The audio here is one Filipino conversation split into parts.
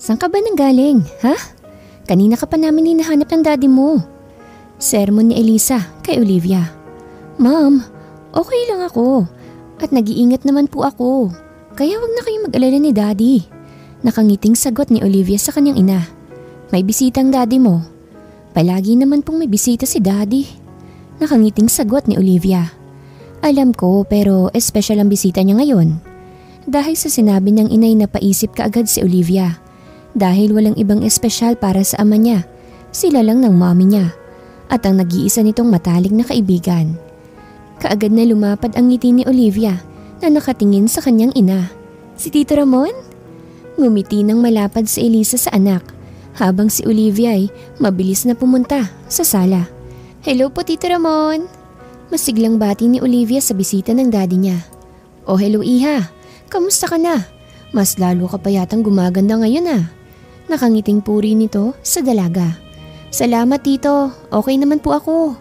Saan ka ba nanggaling, ha? Kanina ka pa namin hinahanap ng daddy mo. Sermon ni Elisa kay Olivia. Ma'am, okay lang ako. At nag-iingat naman po ako. Kaya wag na kayong mag-alala ni daddy. Nakangiting sagot ni Olivia sa kanyang ina. May bisitang daddy mo. Palagi naman pong may bisita si daddy. Nakangiting sagot ni Olivia. Alam ko pero espesyal ang bisita niya ngayon. Dahil sa sinabi ng inay napaisip kaagad si Olivia. Dahil walang ibang espesyal para sa ama niya. Sila lang ng mommy niya. At ang nag-iisa nitong matalik na kaibigan. Kaagad na lumapad ang ngiti ni Olivia na nakatingin sa kanyang ina. Si Tito Ramon? Ngumiti ng malapad si Elisa sa anak habang si Olivia ay mabilis na pumunta sa sala. Hello po Tito Ramon! Masiglang bati ni Olivia sa bisita ng daddy niya. Oh hello Iha, kamusta ka na? Mas lalo ka pa yatang gumaganda ngayon ah. Nakangiting puri nito sa dalaga. Salamat tito, okay naman po ako.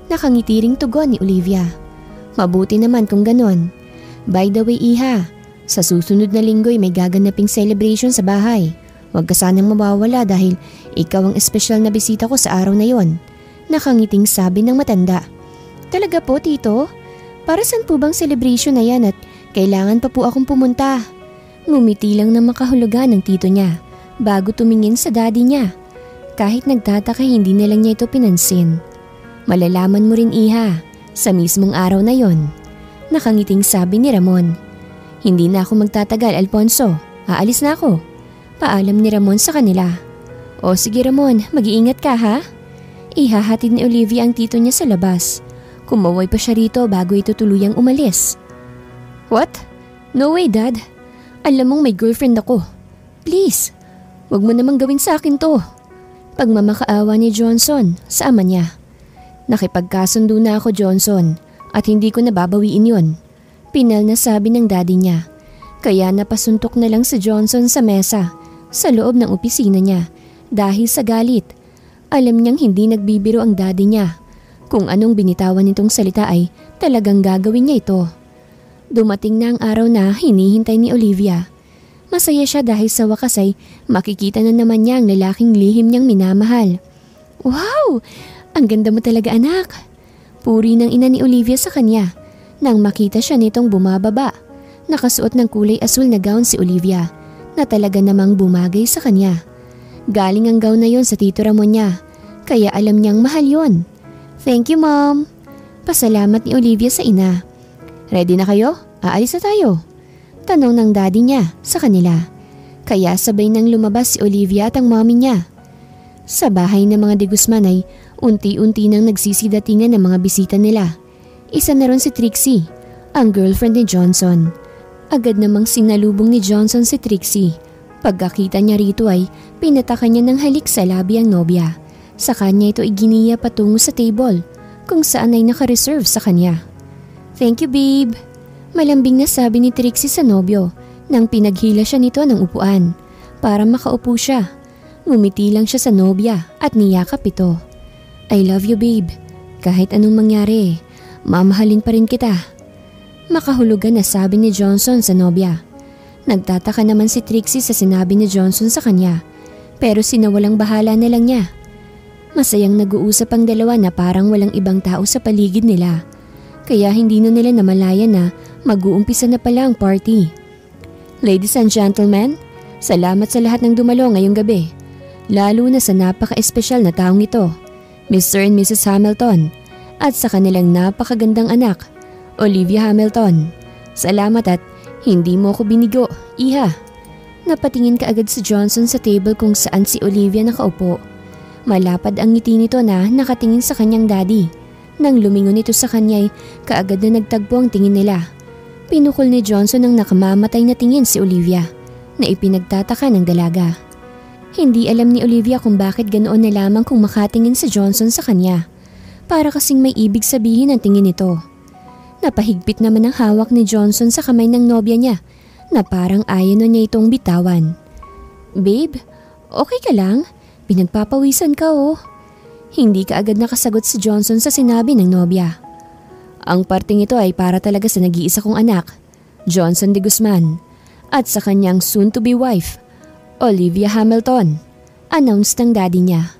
Nakangiti ring tugon ni Olivia. Mabuti naman kung ganon. By the way Iha, sa susunod na linggo'y may gaganaping celebration sa bahay. Huwag ka sanang mawawala dahil ikaw ang espesyal na bisita ko sa araw na yon. Nakangiting sabi ng matanda. Talaga po tito? Para saan po bang celebration na yan at kailangan pa po akong pumunta? Ngumiti lang na makahulugan ng tito niya bago tumingin sa daddy niya. Kahit nagtataka hindi na lang niya ito pinansin. Malalaman mo rin Iha sa mismong araw na yon. Nakangiting sabi ni Ramon. Hindi na ako magtatagal Alfonso, aalis na ako. Paalam ni Ramon sa kanila. O sige Ramon, mag-iingat ka ha? Ihahatid ni Olivia ang tito niya sa labas. Kumaway pa siya rito bago ito tuluyang umalis. What? No way dad. Alam mong may girlfriend ako. Please, wag mo namang gawin sa akin to. Pagmamakaawa ni Johnson sa ama niya. Nakipagkasundo na ako Johnson at hindi ko nababawiin yon. Pinal na sabi ng daddy niya. Kaya napasuntok na lang si Johnson sa mesa sa loob ng opisina niya dahil sa galit. Alam niyang hindi nagbibiro ang daddy niya. Kung anong binitawan nitong salita ay talagang gagawin niya ito. Dumating na ang araw na hinihintay ni Olivia. Masaya siya dahil sa wakas ay makikita na naman niya ang lalaking lihim niyang minamahal. Wow! Ang ganda mo talaga anak! Puri ng ina ni Olivia sa kanya nang makita siya nitong bumababa. Nakasuot ng kulay asul na gown si Olivia na talaga namang bumagay sa kanya. Galing ang gown na yon sa Tito Ramon niya kaya alam niyang mahal yon. Thank you mom! Pasalamat ni Olivia sa ina. Ready na kayo? Aalis na tayo. Tanong ng daddy niya sa kanila. Kaya sabay nang lumabas si Olivia at ang mommy niya. Sa bahay ng mga de Guzman ay unti-unti nang nagsisidatingan ng mga bisita nila. Isa na ron si Trixie, ang girlfriend ni Johnson. Agad namang sinalubong ni Johnson si Trixie. Pagkakita niya rito ay pinatakan niya ng halik sa labi ang nobya. Sa kanya ito iginiya patungo sa table kung saan ay naka-reserve sa kanya. Thank you babe. Malambing na sabi ni Trixie sa nobyo nang pinaghila siya nito ng upuan para makaupo siya. Ngumiti lang siya sa nobya at niyakap ito. I love you babe. Kahit anong mangyari, mamahalin pa rin kita. Makahulugan na sabi ni Johnson sa nobya. Nagtataka naman si Trixie sa sinabi ni Johnson sa kanya pero sinawalang bahala na lang niya. Masayang nag-uusap ang dalawa na parang walang ibang tao sa paligid nila. Kaya hindi na nila namalayan na mag-uumpisa na pala ang party. Ladies and gentlemen, salamat sa lahat ng dumalo ngayong gabi. Lalo na sa napaka-espesyal na taong ito, Mr. and Mrs. Hamilton, at sa kanilang napakagandang anak, Olivia Hamilton. Salamat at hindi mo ko binigo, Iha. Napatingin kaagad si Johnson sa table kung saan si Olivia nakaupo. Malapad ang ngiti nito na nakatingin sa kanyang daddy. Nang lumingon ito sa kanya ay kaagad na nagtagpo ang tingin nila. Pinukol ni Johnson ang nakamamatay na tingin si Olivia na ipinagtataka ng dalaga. Hindi alam ni Olivia kung bakit ganoon na lamang kung makatingin si Johnson sa kanya. Para kasing may ibig sabihin ang tingin nito. Napahigpit naman ang hawak ni Johnson sa kamay ng nobya niya na parang ayaw na niya itong bitawan. Babe, okay ka lang? Pinagpapawisan ka oh. Hindi ka agad nakasagot si Johnson sa sinabi ng nobya. Ang parting ito ay para talaga sa nag-iisa kong anak, Johnson de Guzman, at sa kanyang soon-to-be wife, Olivia Hamilton, announce ng daddy niya.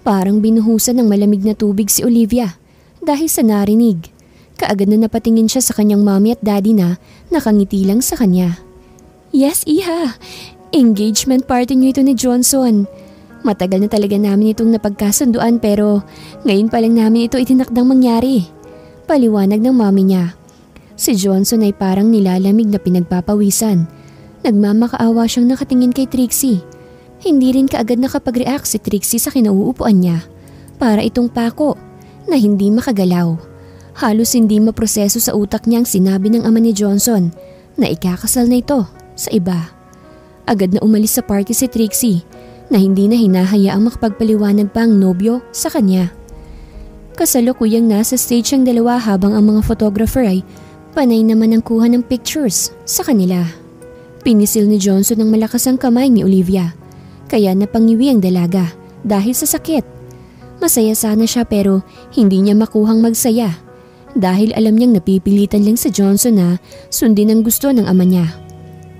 Parang binuhusan ng malamig na tubig si Olivia dahil sa narinig. Kaagad na napatingin siya sa kanyang mommy at daddy na nakangiti lang sa kanya. Yes, iha. Engagement party niyo ito ni Johnson. Matagal na talaga namin itong napagkasunduan pero ngayon pa lang namin ito itinakdang mangyari. Paliwanag ng mommy niya. Si Johnson ay parang nilalamig na pinagpapawisan. Nagmamakaawa siyang nakatingin kay Trixie. Hindi rin kaagad nakapag-react si Trixie sa kinauupuan niya. Para itong pako na hindi makagalaw. Halos hindi maproseso sa utak niya ang sinabi ng ama ni Johnson na ikakasal na ito sa iba. Agad na umalis sa party si Trixie na hindi na hinahayaang makapagpaliwanag pa ang nobyo sa kanya. Kasalukuyang nasa stage ang dalawa habang ang mga photographer ay panay naman ang kuha ng pictures sa kanila. Pinisil ni Johnson ng malakas ang kamay ni Olivia kaya napangiwi ang dalaga dahil sa sakit. Masaya sana siya pero hindi niya makuhang magsaya dahil alam niyang napipilitan lang sa Johnson na sundin ang gusto ng ama niya.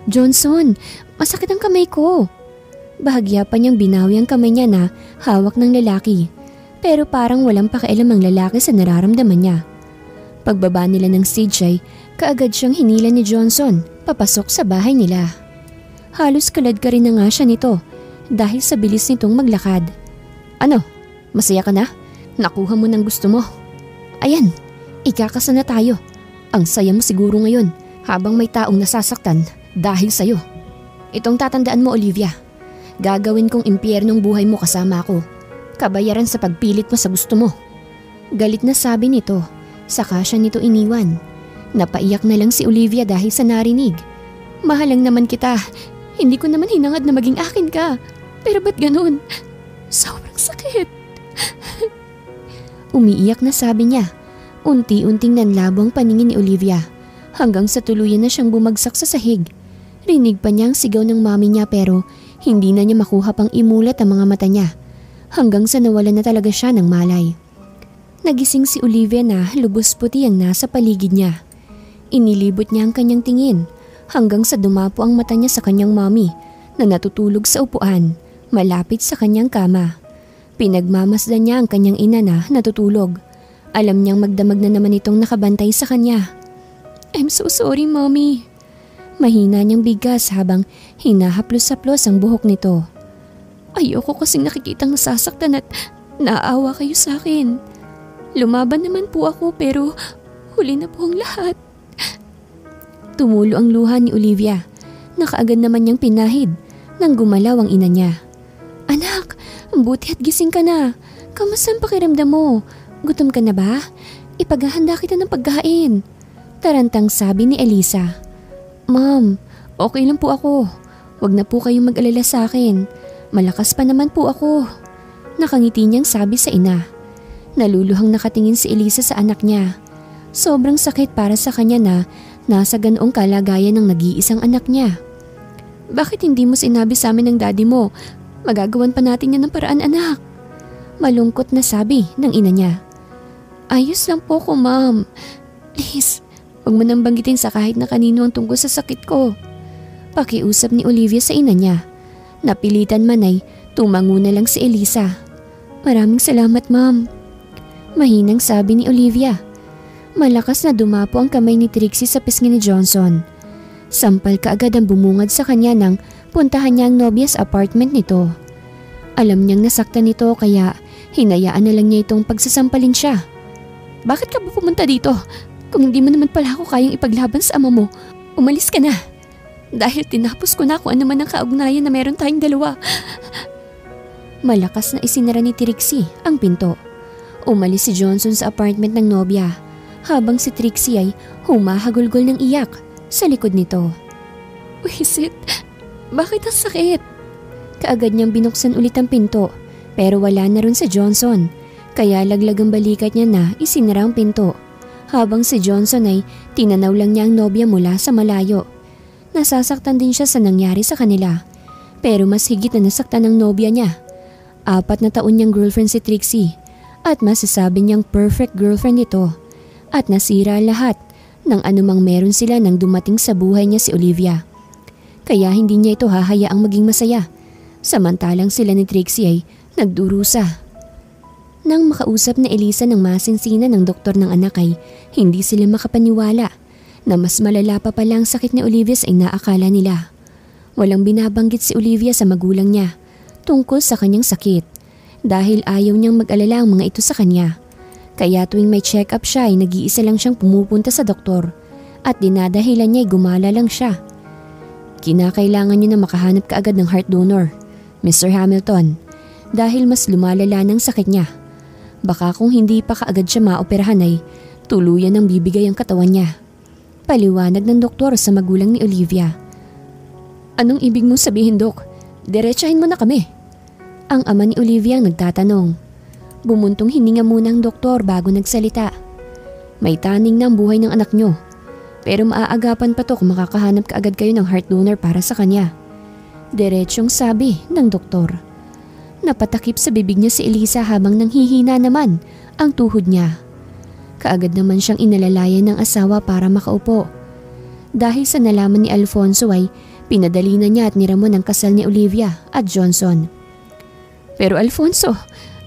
Johnson, masakit ang kamay ko. Bahagya pa niyang binawi ang kamay niya na hawak ng lalaki pero parang walang pakialam ang lalaki sa nararamdaman niya. Pagbaba nila ng stage ay kaagad siyang hinila ni Johnson papasok sa bahay nila. Halos kalad ka rin na nga siya nito dahil sa bilis nitong maglakad. Ano? Masaya ka na? Nakuha mo ng gusto mo? Ayan, ikakasal na tayo. Ang saya mo siguro ngayon habang may taong nasasaktan dahil sa'yo. Itong tatandaan mo, Olivia. Gagawin kong impyernong buhay mo kasama ako. Kabayaran sa pagpilit mo sa gusto mo. Galit na sabi nito, saka siya nito iniwan. Napaiyak na lang si Olivia dahil sa narinig. Mahal lang naman kita. Hindi ko naman hinangad na maging akin ka. Pero ba't ganun? Sobrang sakit. Umiiyak na sabi niya. Unti-unting nanlabo ang paningin ni Olivia hanggang sa tuluyan na siyang bumagsak sa sahig. Rinig pa niya ang sigaw ng mami niya pero hindi na niya makuha pang imulat ang mga mata niya hanggang sa nawalan na talaga siya ng malay. Nagising si Olivia na lubos puti ang nasa paligid niya. Inilibot niya ang kanyang tingin hanggang sa dumapo ang mata niya sa kanyang mami na natutulog sa upuan malapit sa kanyang kama. Pinagmamasdan niya ang kanyang ina na natutulog. Alam niyang magdamag na naman itong nakabantay sa kanya. I'm so sorry, Mommy. Mahina niyang bigkas habang hinahaplos-haplos ang buhok nito. Ayoko kasing nakikitang nasasaktan at naawa kayo sa akin. Lumaban naman po ako pero huli na po ang lahat. Tumulo ang luha ni Olivia. Nakaagad naman niyang pinahid nang gumalaw ang ina niya. Anak, buti at gising ka na. Kamusta ang pakiramdam mo? Gutom ka na ba? Ipaghahanda kita ng pagkain. Tarantang sabi ni Elisa. Ma'am, okay lang po ako. Huwag na po kayong mag-alala sa akin. Malakas pa naman po ako. Nakangiti niyang sabi sa ina. Naluluhang nakatingin si Elisa sa anak niya. Sobrang sakit para sa kanya na nasa ganoong kalagayan ng nag-iisang anak niya. Bakit hindi mo sinabi sa amin ng daddy mo? Magagawan pa natin yan ng paraan, anak. Malungkot na sabi ng ina niya. Ayos lang po ko, ma'am. Please, huwag mo nang banggitin sa kahit na kanino ang tungkol sa sakit ko. Pakiusap ni Olivia sa ina niya. Napilitan man ay tumango na lang si Elisa. Maraming salamat, ma'am. Mahinang sabi ni Olivia. Malakas na dumapo ang kamay ni Trixie sa pisngi ni Johnson. Sampal kaagad ang bumungad sa kanya nang puntahan niya ang nobyas apartment nito. Alam niyang nasaktan nito kaya hinayaan na lang niya itong pagsasampalin siya. Bakit ka ba pumunta dito? Kung hindi mo naman pala ako kayang ipaglaban sa ama mo, umalis ka na. Dahil tinapos ko na kung ano man ang kaugnayan na meron tayong dalawa. Malakas na isinara ni Trixie ang pinto. Umalis si Johnson sa apartment ng nobya habang si Trixie ay humahagulgol ng iyak sa likod nito. Wisit, bakit ang sakit? Kaagad niyang binuksan ulit ang pinto pero wala na rin si Johnson kaya laglag ang balikat niya na isinara ang pinto habang si Johnson ay tinanaw lang niya ang nobya mula sa malayo. Nasasaktan din siya sa nangyari sa kanila pero mas higit na nasaktan ang nobya niya. 4 na taon niyang girlfriend si Trixie at masasabi niyang perfect girlfriend ito at nasira lahat ng anumang meron sila nang dumating sa buhay niya si Olivia. Kaya hindi niya ito hahayaang maging masaya Samantalang sila ni Trixie ay nagdurusa. Nang makausap na Elisa ng masinsinan ng doktor ng anak ay hindi sila makapaniwala na mas malala pa pala ang sakit ni Olivia sa inaakala nila. Walang binabanggit si Olivia sa magulang niya tungkol sa kanyang sakit dahil ayaw niyang mag-alala ang mga ito sa kanya. Kaya tuwing may check-up siya ay nag-iisa lang siyang pumupunta sa doktor at dinadahilan niya ay gumala lang siya. Kinakailangan niya na makahanap kaagad ng heart donor, Mr. Hamilton, dahil mas lumalala ng sakit niya. Baka kung hindi pa kaagad siya maoperahan ay tuluyan ng bibigay ang katawan niya. Paliwanag ng doktor sa magulang ni Olivia. Anong ibig mong sabihin, Dok? Diretsahin mo na kami. Ang ama ni Olivia ang nagtatanong. Bumuntong hininga muna ang doktor bago nagsalita. May taning na ang buhay ng anak nyo. Pero maaagapan pa to kung makakahanap kaagad kayo ng heart donor para sa kanya. Diretsyong sabi ng doktor. Napatakip sa bibig niya si Elisa habang nanghihina naman ang tuhod niya. Kaagad naman siyang inalalayan ng asawa para makaupo. Dahil sa nalaman ni Alfonso ay pinadali na niya at niramon ang kasal ni Olivia at Johnson. Pero Alfonso,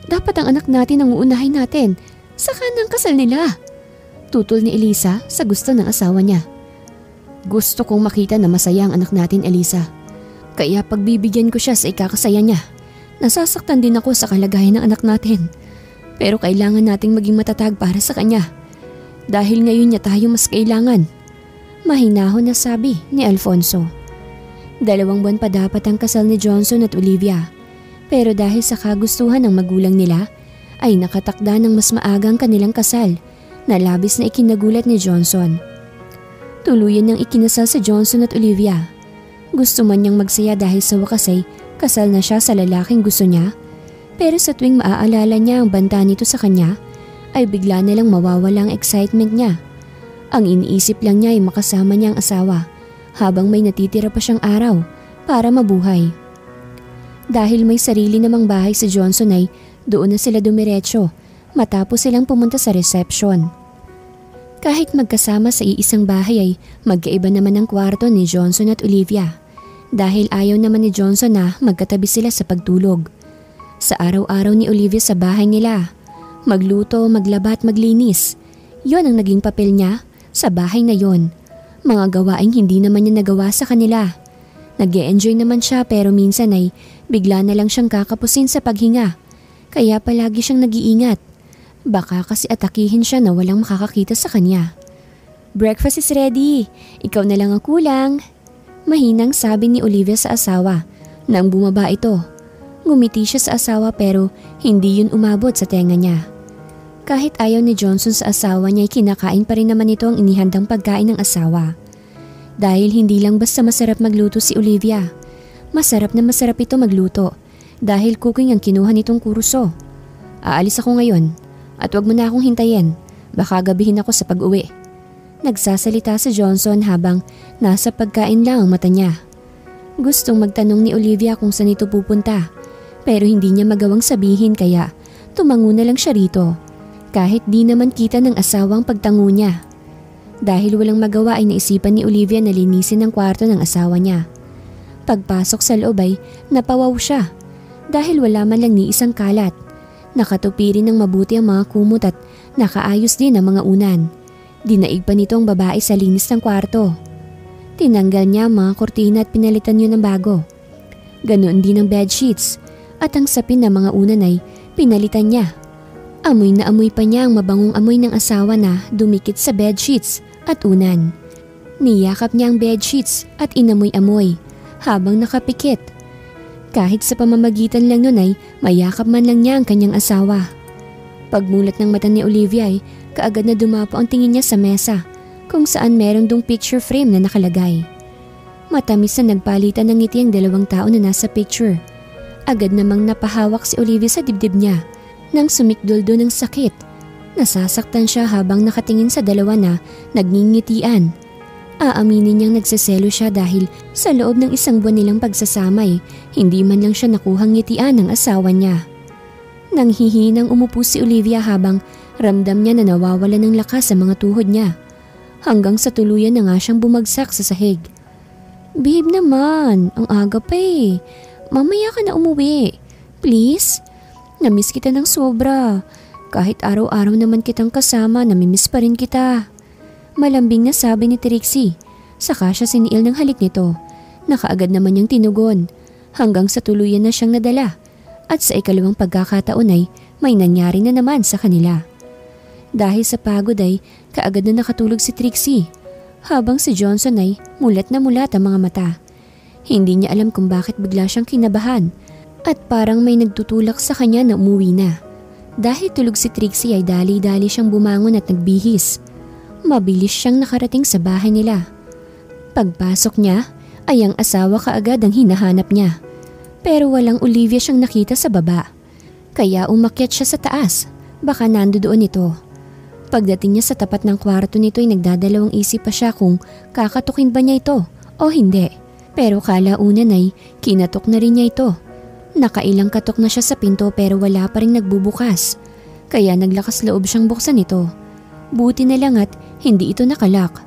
dapat ang anak natin ang uunahin natin. Saka ng kasal nila. Tutol ni Elisa sa gusto ng asawa niya. Gusto kong makita na masaya ang anak natin, Elisa. Kaya pagbibigyan ko siya sa ikakasaya niya. Nasasaktan din ako sa kalagayan ng anak natin. Pero kailangan nating maging matatag para sa kanya. Dahil ngayon niya tayo mas kailangan. Mahinahon na sabi ni Alfonso. 2 buwan pa dapat ang kasal ni Johnson at Olivia. Pero dahil sa kagustuhan ng magulang nila, ay nakatakda ng mas maagang kanilang kasal na labis na ikinagulat ni Johnson. Tuluyan niyang ikinasal si Johnson at Olivia. Gusto man niyang magsaya dahil sa wakas ay kasal na siya sa lalaking gusto niya, pero sa tuwing maaalala niya ang banta nito sa kanya, ay bigla na lang mawawala ang excitement niya. Ang iniisip lang niya ay makasama niya ang asawa habang may natitira pa siyang araw para mabuhay. Dahil may sarili namang bahay si Johnson ay doon na sila dumiretso matapos silang pumunta sa reception. Kahit magkasama sa iisang bahay ay magkaiba naman ang kwarto ni Johnson at Olivia. Dahil ayaw naman ni Johnson na magkatabi sila sa pagtulog. Sa araw-araw ni Olivia sa bahay nila, magluto, maglaba at maglinis. Yon ang naging papel niya sa bahay na yon. Mga gawaing hindi naman niya nagawa sa kanila. Nag-e-enjoy naman siya pero minsan ay bigla na lang siyang kakapusin sa paghinga. Kaya palagi siyang nag-iingat. Baka kasi atakihin siya na walang makakakita sa kanya. Breakfast is ready. Ikaw na lang ang kulang. Mahinang sabi ni Olivia sa asawa nang bumaba ito. Ngumiti siya sa asawa pero hindi yun umabot sa tenga niya. Kahit ayaw ni Johnson sa asawa niya ay kinakain pa rin naman ito ang inihandang pagkain ng asawa. Dahil hindi lang basta masarap magluto si Olivia. Masarap na masarap ito magluto dahil cooking ang kinuha nitong kurso. Aalis ako ngayon at wag mo na akong hintayin. Baka gabihin ako sa pag-uwi. Nagsasalita si Johnson habang nasa pagkain lang ang mata niya. Gustong magtanong ni Olivia kung saan ito pupunta pero hindi niya magawang sabihin kaya tumango na lang siya rito kahit di naman kita ng asawang pagtango niya. Dahil walang magawa ay naisipan ni Olivia na linisin ang kwarto ng asawa niya. Pagpasok sa loob ay napawaw siya dahil wala man lang ni isang kalat. Nakatupi rin ng mabuti ang mga kumot at nakaayos din ang mga unan. Dinaig pa nito ang babae sa linis ng kwarto. Tinanggal niya ang mga kortina at pinalitan yun ng bago. Ganoon din ang bedsheets at ang sapin ng mga unan ay pinalitan niya. Amoy na amoy pa niya ang mabangong amoy ng asawa na dumikit sa bedsheets at unan. Niyakap niya ang bedsheets at inamoy-amoy habang nakapikit. Kahit sa pamamagitan lang nun ay mayakap man lang niya ang kanyang asawa. Pagmulat ng mata ni Olivia ay kaagad na dumapo ang tingin niya sa mesa kung saan meron dong picture frame na nakalagay. Matamis na nagpalitan ng ngiti ang 2 tao na nasa picture. Agad namang napahawak si Olivia sa dibdib niya nang sumikdoldo ng sakit. Nasasaktan siya habang nakatingin sa dalawa na nagngingitian. Aaminin niyang nagseselo siya dahil sa loob ng 1 buwan nilang pagsasamay, hindi man lang siya nakuhang ngitian ng asawa niya. Nanghihinang umupo si Olivia habang ramdam niya na nawawala ng lakas sa mga tuhod niya. Hanggang sa tuluyan na nga siyang bumagsak sa sahig. Babe naman, ang aga pa eh. mamaya ka na umuwi. Please? Namiss kita ng sobra. Kahit araw-araw naman kitang kasama, namimiss pa rin kita. Malambing na sabi ni Trixie. Saka siya siniil ng halik nito. Nakaagad naman niyang tinugon. Hanggang sa tuluyan na siyang nadala. At sa ikalawang pagkakataon ay may nangyari na naman sa kanila. Dahil sa pagod ay kaagad na nakatulog si Trixie. Habang si Johnson ay mulat na mulat ang mga mata. Hindi niya alam kung bakit bigla siyang kinabahan at parang may nagtutulak sa kanya na umuwi na. Dahil tulog si Trixie ay dali-dali siyang bumangon at nagbihis. Mabilis siyang nakarating sa bahay nila. Pagpasok niya ay ang asawa kaagad ang hinahanap niya. Pero walang Olivia siyang nakita sa baba. Kaya umakyat siya sa taas. Baka nandoon ito. Pagdating niya sa tapat ng kwarto nito ay nagdadalawang isip pa siya kung kakatukin ba niya ito o hindi. Pero kalaunan ay kinatok na rin niya ito. Nakailang katok na siya sa pinto pero wala pa rin nagbubukas. Kaya naglakas loob siyang buksan ito. Buti na lang at hindi ito nakalak.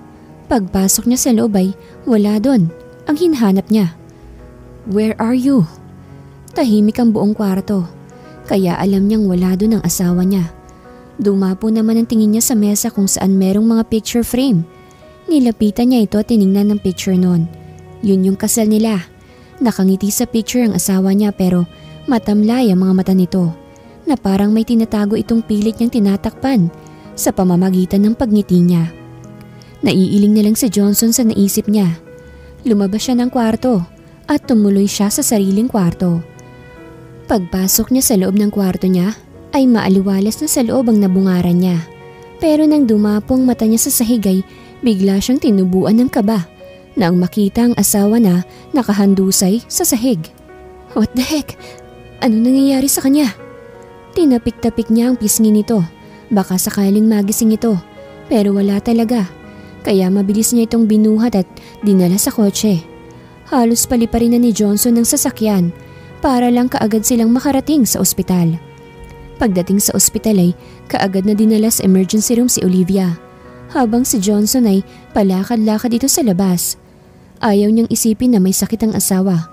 Pagpasok niya sa loob ay wala doon ang hinahanap niya. Where are you? Tahimik ang buong kwarto. Kaya alam niyang wala doon ang asawa niya. Dumapo naman ang tingin niya sa mesa kung saan merong mga picture frame. Nilapitan niya ito at tiningnan ng picture noon. Yun yung kasal nila. Nakangiti sa picture ang asawa niya pero matamlay ang mga mata nito na parang may tinatago itong pilit niyang tinatakpan sa pamamagitan ng pagngiti niya. Naiiling na lang si Johnson sa naisip niya. Lumabas siya ng kwarto at tumuloy siya sa sariling kwarto. Pagpasok niya sa loob ng kwarto niya ay maaliwalas na sa loob ang nabungaran niya. Pero nang dumapong mata niya sa sahig ay bigla siyang tinubuan ng kaba nang makita ang asawa na nakahandusay sa sahig. What the heck? Ano nangyayari sa kanya? Tinapik-tapik niya ang pisngi nito. Baka sakaling magising ito. Pero wala talaga. Kaya mabilis niya itong binuhat at dinala sa kotse. Halos paliparin na ni Johnson ng sasakyan para lang kaagad silang makarating sa ospital. Pagdating sa ospital ay kaagad na dinala sa emergency room si Olivia, habang si Johnson ay palakad-lakad dito sa labas. Ayaw niyang isipin na may sakit ang asawa,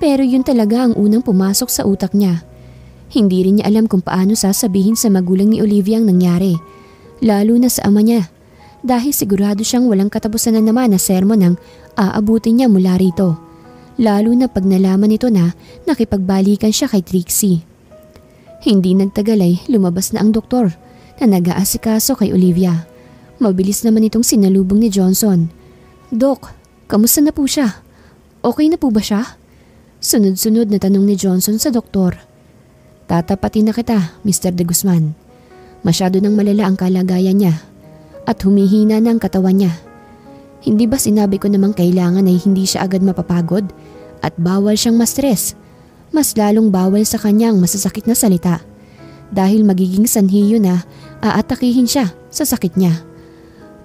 pero yun talaga ang unang pumasok sa utak niya. Hindi rin niya alam kung paano sasabihin sa magulang ni Olivia ang nangyari, lalo na sa ama niya, dahil sigurado siyang walang katapusan na naman na sermon ang aabutin niya mula rito, lalo na pag nalaman nito na nakipagbalikan siya kay Trixie. Hindi nagtagal ay lumabas na ang doktor na nag-aasikaso kay Olivia. Mabilis naman itong sinalubong ni Johnson. Dok, kamusta na po siya? Okay na po ba siya? Sunod-sunod na tanong ni Johnson sa doktor. Tatapatin na kita, Mr. De Guzman. Masyado nang malala ang kalagayan niya at humihina na ang katawan niya. Hindi ba sinabi ko namang kailangan ay hindi siya agad mapapagod at bawal siyang ma-stress? Mas lalong bawal sa kanya ang masasakit na salita dahil magiging sanhi yun na aatakihin siya sa sakit niya.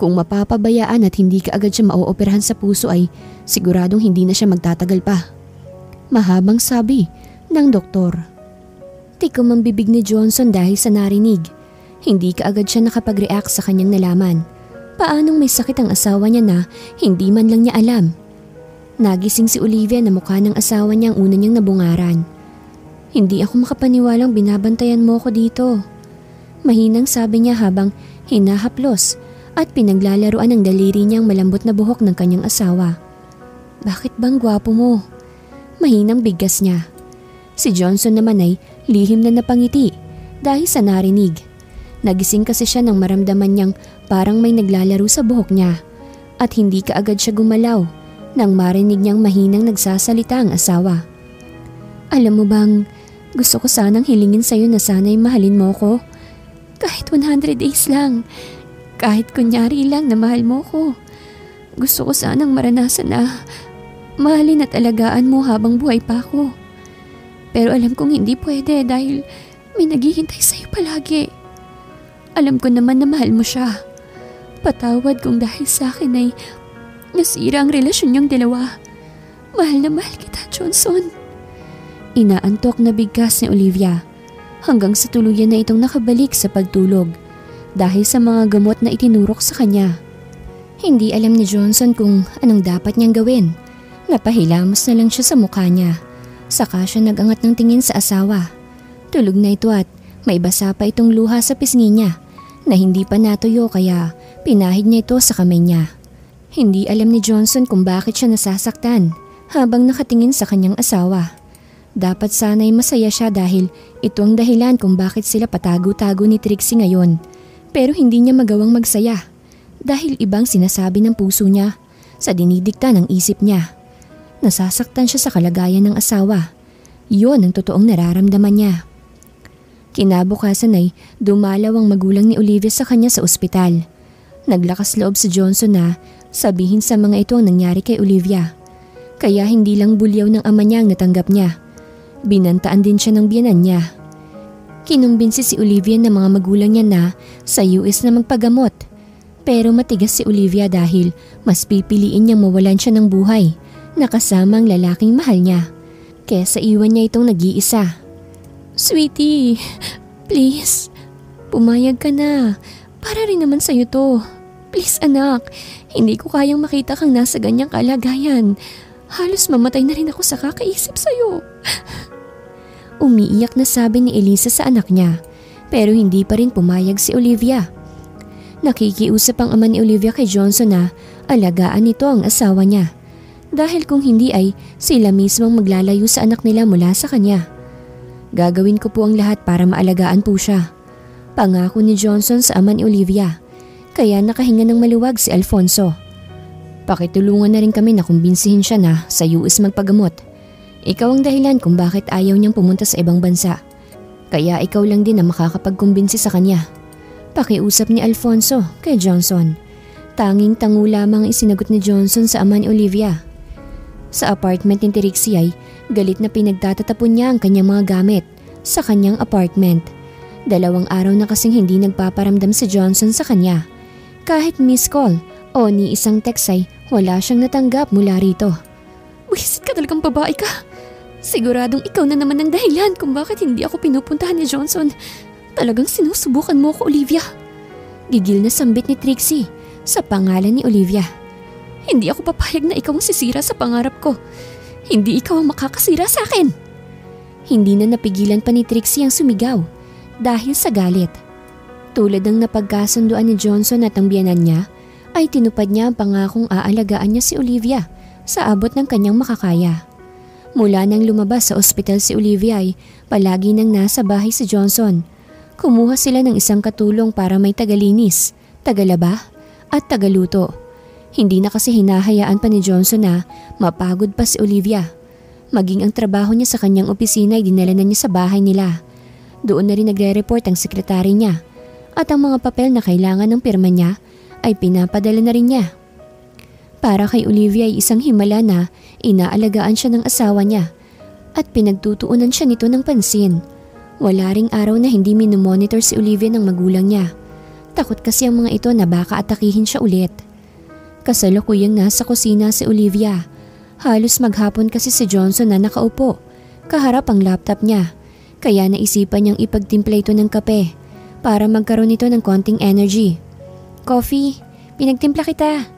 Kung mapapabayaan at hindi ka agad siya mauoperahan sa puso ay siguradong hindi na siya magtatagal pa. Mahabang sabi ng doktor. Tikom ang bibig ni Johnson dahil sa narinig. Hindi ka agad siya nakapag-react sa kanyang nalaman. Paanong may sakit ang asawa niya na hindi man lang niya alam? Nagising si Olivia na mukha ng asawa niya ang una niyang nabungaran. Hindi ako makapaniwalang binabantayan mo ko dito. Mahinang sabi niya habang hinahaplos at pinaglalaruan ng daliri niyang malambot na buhok ng kanyang asawa. Bakit bang gwapo mo? Mahinang bigkas niya. Si Johnson naman ay lihim na napangiti dahil sa narinig. Nagising kasi siya nang maramdaman niyang parang may naglalaro sa buhok niya at hindi kaagad siya gumalaw nang marinig niyang mahinang nagsasalita ang asawa. Alam mo bang, gusto ko sanang hilingin sa'yo na sana'y mahalin mo ko. Kahit 100 days lang. Kahit kunyari lang na mahal mo ko. Gusto ko sanang maranasan na mahalin at alagaan mo habang buhay pa ako. Pero alam kong hindi pwede dahil may naghihintay sa'yo palagi. Alam ko naman na mahal mo siya. Patawad kung dahil sa akin ay nasira ang relasyon niyong dalawa. Mahal na mahal kita, Johnson. Inaantok na bigkas ni Olivia hanggang sa tuluyan na itong nakabalik sa pagtulog dahil sa mga gamot na itinurok sa kanya. Hindi alam ni Johnson kung anong dapat niyang gawin. Napahilamos na lang siya sa mukha niya. Saka siya nagangat ng tingin sa asawa. Tulog na ito at may basa pa itong luha sa pisngi niya na hindi pa natuyo kaya pinahid niya ito sa kamay niya. Hindi alam ni Johnson kung bakit siya nasasaktan habang nakatingin sa kanyang asawa. Dapat sana'y masaya siya dahil ito ang dahilan kung bakit sila patago-tago ni Trixie ngayon. Pero hindi niya magawang magsaya dahil ibang sinasabi ng puso niya sa dinidikta ng isip niya. Nasasaktan siya sa kalagayan ng asawa. Yun ang totoong nararamdaman niya. Kinabukasan ay dumalaw ang magulang ni Olivia sa kanya sa ospital. Naglakas loob si Johnson na sabihin sa mga ito ang nangyari kay Olivia. Kaya hindi lang bulyaw ng ama niya ang natanggap niya. Binantaan din siya ng biyenan niya. Kinumbinsi si Olivia ng mga magulang niya na sa US na magpagamot. Pero matigas si Olivia dahil mas pipiliin niyang mawalan siya ng buhay na kasama ang lalaking mahal niya. Kesa iwan niya itong nag-iisa. Sweetie, please, pumayag ka na. Para rin naman sa'yo to. Please anak, hindi ko kayang makita kang nasa ganyang kalagayan. Halos mamatay na rin ako sa kakaisip sa'yo. Umiiyak na sabi ni Elisa sa anak niya, pero hindi pa rin pumayag si Olivia. Nakikiusap ang ama ni Olivia kay Johnson na alagaan nito ang asawa niya. Dahil kung hindi ay sila mismong maglalayo sa anak nila mula sa kanya. Gagawin ko po ang lahat para maalagaan po siya. Pangako ni Johnson sa ama ni Olivia. Kaya nakahinga ng maluwag si Alfonso. Pakitulungan na rin kami na kumbinsihin siya na sa US magpagamot. Ikaw ang dahilan kung bakit ayaw niyang pumunta sa ibang bansa. Kaya ikaw lang din ang makakapagkumbinsi sa kanya. Pakiusap ni Alfonso kay Johnson. Tanging tango lamang isinagot ni Johnson sa ama ni Olivia. Sa apartment ni Trixie ay galit na pinagtatatapon niya ang kanyang mga gamit sa kanyang apartment. 2 araw na kasing hindi nagpaparamdam si Johnson sa kanya. Kahit miss call o ni isang text ay wala siyang natanggap mula rito. Wisit ka talagang babae ka. Siguradong ikaw na naman ang dahilan kung bakit hindi ako pinupuntahan ni Johnson. Talagang sinusubukan mo ko, Olivia. Gigil na sambit ni Trixie sa pangalan ni Olivia. Hindi ako papayag na ikaw ang sisira sa pangarap ko. Hindi ikaw ang makakasira sa akin. Hindi na napigilan pa ni Trixie ang sumigaw dahil sa galit. Tulad ng napagkasunduan ni Johnson at ang biyenan niya, ay tinupad niya ang pangakong aalagaan niya si Olivia sa abot ng kanyang makakaya. Mula nang lumabas sa ospital si Olivia ay palagi nang nasa bahay si Johnson. Kumuha sila ng isang katulong para may tagalinis, tagalaba at tagaluto. Hindi na kasi hinahayaan pa ni Johnson na mapagod pa si Olivia. Maging ang trabaho niya sa kanyang opisina ay dinala na niya sa bahay nila. Doon na rin nagre-report ang sekretary niya at ang mga papel na kailangan ng pirma niya ay pinapadala na rin niya. Para kay Olivia ay isang himala na inaalagaan siya ng asawa niya at pinagtutuunan siya nito ng pansin. Wala ring araw na hindi minomonitor si Olivia ng magulang niya. Takot kasi ang mga ito na baka atakihin siya ulit. Kasalukuyang nasa kusina si Olivia. Halos maghapon kasi si Johnson na nakaupo. Kaharap ang laptop niya. Kaya naisipan niyang ipagtimpla ito ng kape para magkaroon ito ng konting energy. Coffee, pinagtimpla kita.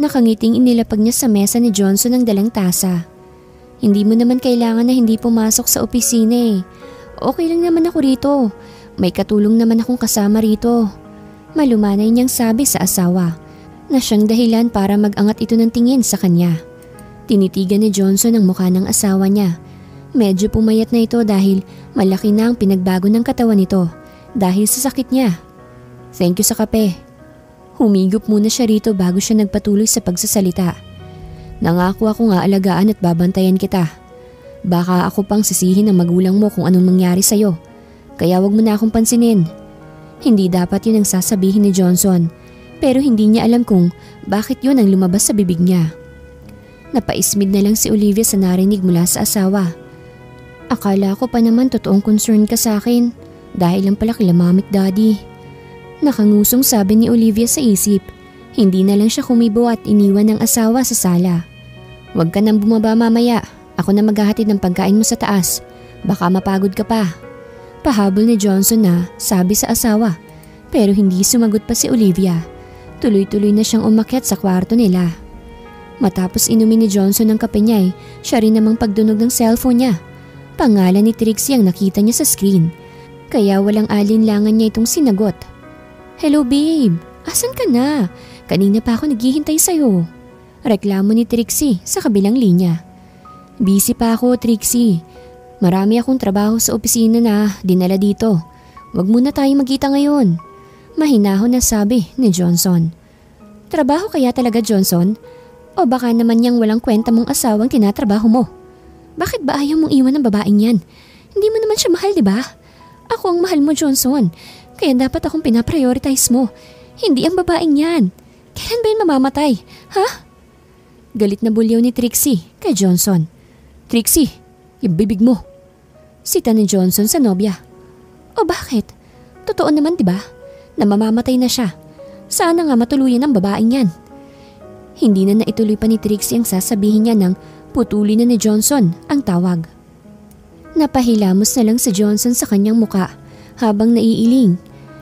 Nakangiting inilapag niya sa mesa ni Johnson ang dalang tasa. Hindi mo naman kailangan na hindi pumasok sa opisina eh. Okay lang naman ako rito. May katulong naman akong kasama rito. Malumanay niyang sabi sa asawa na siyang dahilan para mag-angat ito ng tingin sa kanya. Tinitigan ni Johnson ang mukha ng asawa niya. Medyo pumayat na ito dahil malaki na ang pinagbago ng katawan nito dahil sa sakit niya. Thank you sa kape. Humigop muna siya rito bago siya nagpatuloy sa pagsasalita. Nangako ako nga alagaan at babantayan kita. Baka ako pang sisihin ng magulang mo kung anong mangyari sa'yo. Kaya wag mo na akong pansinin. Hindi dapat yun ang sasabihin ni Johnson. Pero hindi niya alam kung bakit yun ang lumabas sa bibig niya. Napaismid na lang si Olivia sa narinig mula sa asawa. Akala ko pa naman totoong concern ka sa akin dahil lang pala kilamamit daddy. Nakangusong sabi ni Olivia sa isip. Hindi na lang siya kumibo at iniwan ng asawa sa sala. Huwag ka nang bumaba mamaya. Ako na maghahatid ng pagkain mo sa taas. Baka mapagod ka pa. Pahabol ni Johnson na sabi sa asawa. Pero hindi sumagot pa si Olivia. Tuloy-tuloy na siyang umakyat sa kwarto nila. Matapos inumin ni Johnson ang kape niya siya rin namang pagdunog ng cellphone niya. Pangalan ni Trixie ang nakita niya sa screen. Kaya walang alinlangan niya itong sinagot. "Hello babe, asan ka na? Kanina pa ako naghihintay sa'yo." Reklamo ni Trixie sa kabilang linya. "Busy pa ako, Trixie. Marami akong trabaho sa opisina na dinala dito. Wag muna tayong magkita ngayon." Mahinahon na sabi ni Johnson. "Trabaho kaya talaga, Johnson? O baka naman niyang walang kwenta mong asawang tinatrabaho mo? Bakit ba ayaw mong iwan ng babaeng yan? Hindi mo naman siya mahal, di ba? Ako ang mahal mo, Johnson. Kaya dapat akong pinaprioritize mo. Hindi ang babaeng yan. Kailan ba yun mamamatay? Ha?" Galit na bulyaw ni Trixie kay Johnson. "Trixie, yung bibig mo." Sita ni Johnson sa nobya. "O bakit? Totoo naman, di ba? Na mamamatay na siya. Sana nga matuluyan ang babaeng yan." Hindi na naituloy pa ni Trixie ang sasabihin niya nang putuli na ni Johnson ang tawag. Napahilamos na lang si Johnson sa kanyang muka habang naiiling.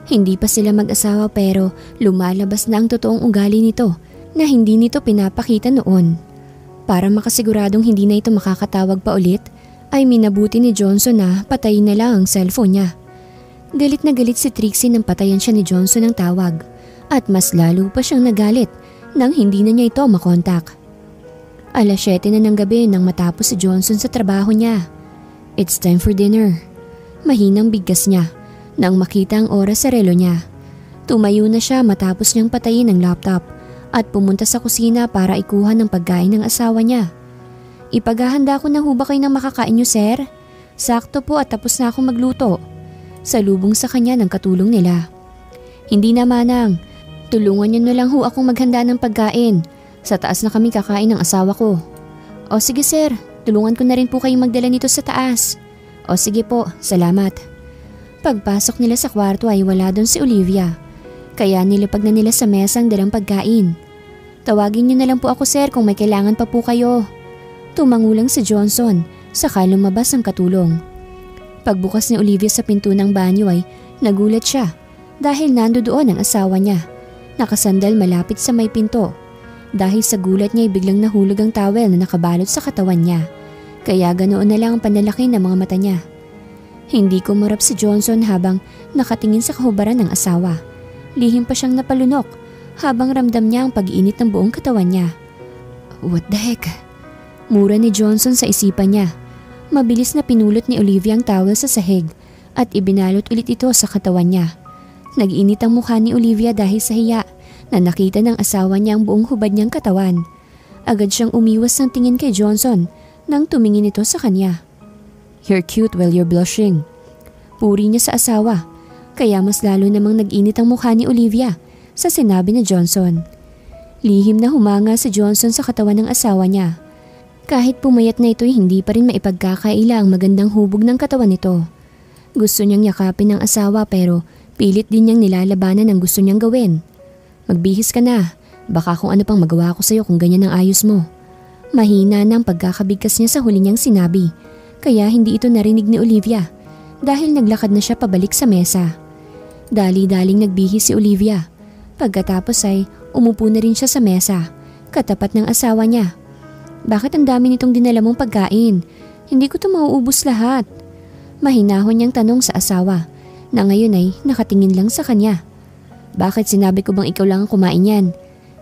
Hindi pa sila mag-asawa pero lumalabas na ang totoong ugali nito na hindi nito pinapakita noon. Para makasiguradong hindi na ito makakatawag pa ulit, ay minabuti ni Johnson na patayin na lang ang cellphone niya. Galit na galit si Trixie nang patayan siya ni Johnson ng tawag at mas lalo pa siyang nagalit nang hindi na niya ito makontak. 7:00 na ng gabi nang matapos si Johnson sa trabaho niya. It's time for dinner. Mahinang bigkas niya nang makita ang oras sa relo niya. Tumayo na siya matapos niyang patayin ang laptop at pumunta sa kusina para ikuha ng pagkain ng asawa niya. "Ipaghahanda ko na ho ba kayo ng makakain niyo, sir? Sakto po at tapos na akong magluto." Salubong sa kanya ng katulong nila. "Hindi na, manang. Tulungan niyo na lang ho akong maghanda ng pagkain. Sa taas na kami kakain ng asawa ko." "O sige sir, tulungan ko na rin po kayong magdala nito sa taas." "O sige po, salamat." Pagpasok nila sa kwarto ay wala doon si Olivia. Kaya nilapag na nila sa mesa ang dalang pagkain. "Tawagin niyo na lang po ako sir kung may kailangan pa po kayo." Tumangulang si Johnson, saka lumabas ang katulong. Pagbukas ni Olivia sa pinto ng banyo ay nagulat siya dahil nandoon ang asawa niya. Nakasandal malapit sa may pinto. Dahil sa gulat niya ay biglang nahulog ang towel na nakabalot sa katawan niya. Kaya ganoon na lang ang panlalaki ng mga mata niya. Hindi kumarap si Johnson habang nakatingin sa kahubaran ng asawa. Lihim pa siyang napalunok habang ramdam niya ang pag-iinit ng buong katawan niya. "What the heck?" Mura ni Johnson sa isipan niya. Mabilis na pinulot ni Olivia ang towel sa sahig at ibinalot ulit ito sa katawan niya. Nag-init ang mukha ni Olivia dahil sa hiya na nakita ng asawa niya ang buong hubad niyang katawan. Agad siyang umiwas ng tingin kay Johnson nang tumingin ito sa kanya. "You're cute while you're blushing." Puri niya sa asawa, kaya mas lalo namang nag-init ang mukha ni Olivia sa sinabi ni Johnson. Lihim na humanga si Johnson sa katawan ng asawa niya. Kahit pumayat na ito'y hindi pa rin maipagkakaila ang magandang hubog ng katawan nito. Gusto niyang yakapin ng asawa pero pilit din niyang nilalabanan ang gusto niyang gawin. "Magbihis ka na, baka kung ano pang magawa ko sa'yo kung ganyan ang ayos mo." Mahina na ang pagkakabigkas niya sa huli niyang sinabi, kaya hindi ito narinig ni Olivia dahil naglakad na siya pabalik sa mesa. Dali-daling nagbihis si Olivia. Pagkatapos ay umupo na rin siya sa mesa, katapat ng asawa niya. "Bakit ang dami nitong dinala mong pagkain? Hindi ko ito mauubos lahat." Mahinahon niyang tanong sa asawa na ngayon ay nakatingin lang sa kanya. "Bakit sinabi ko bang ikaw lang ang kumain yan?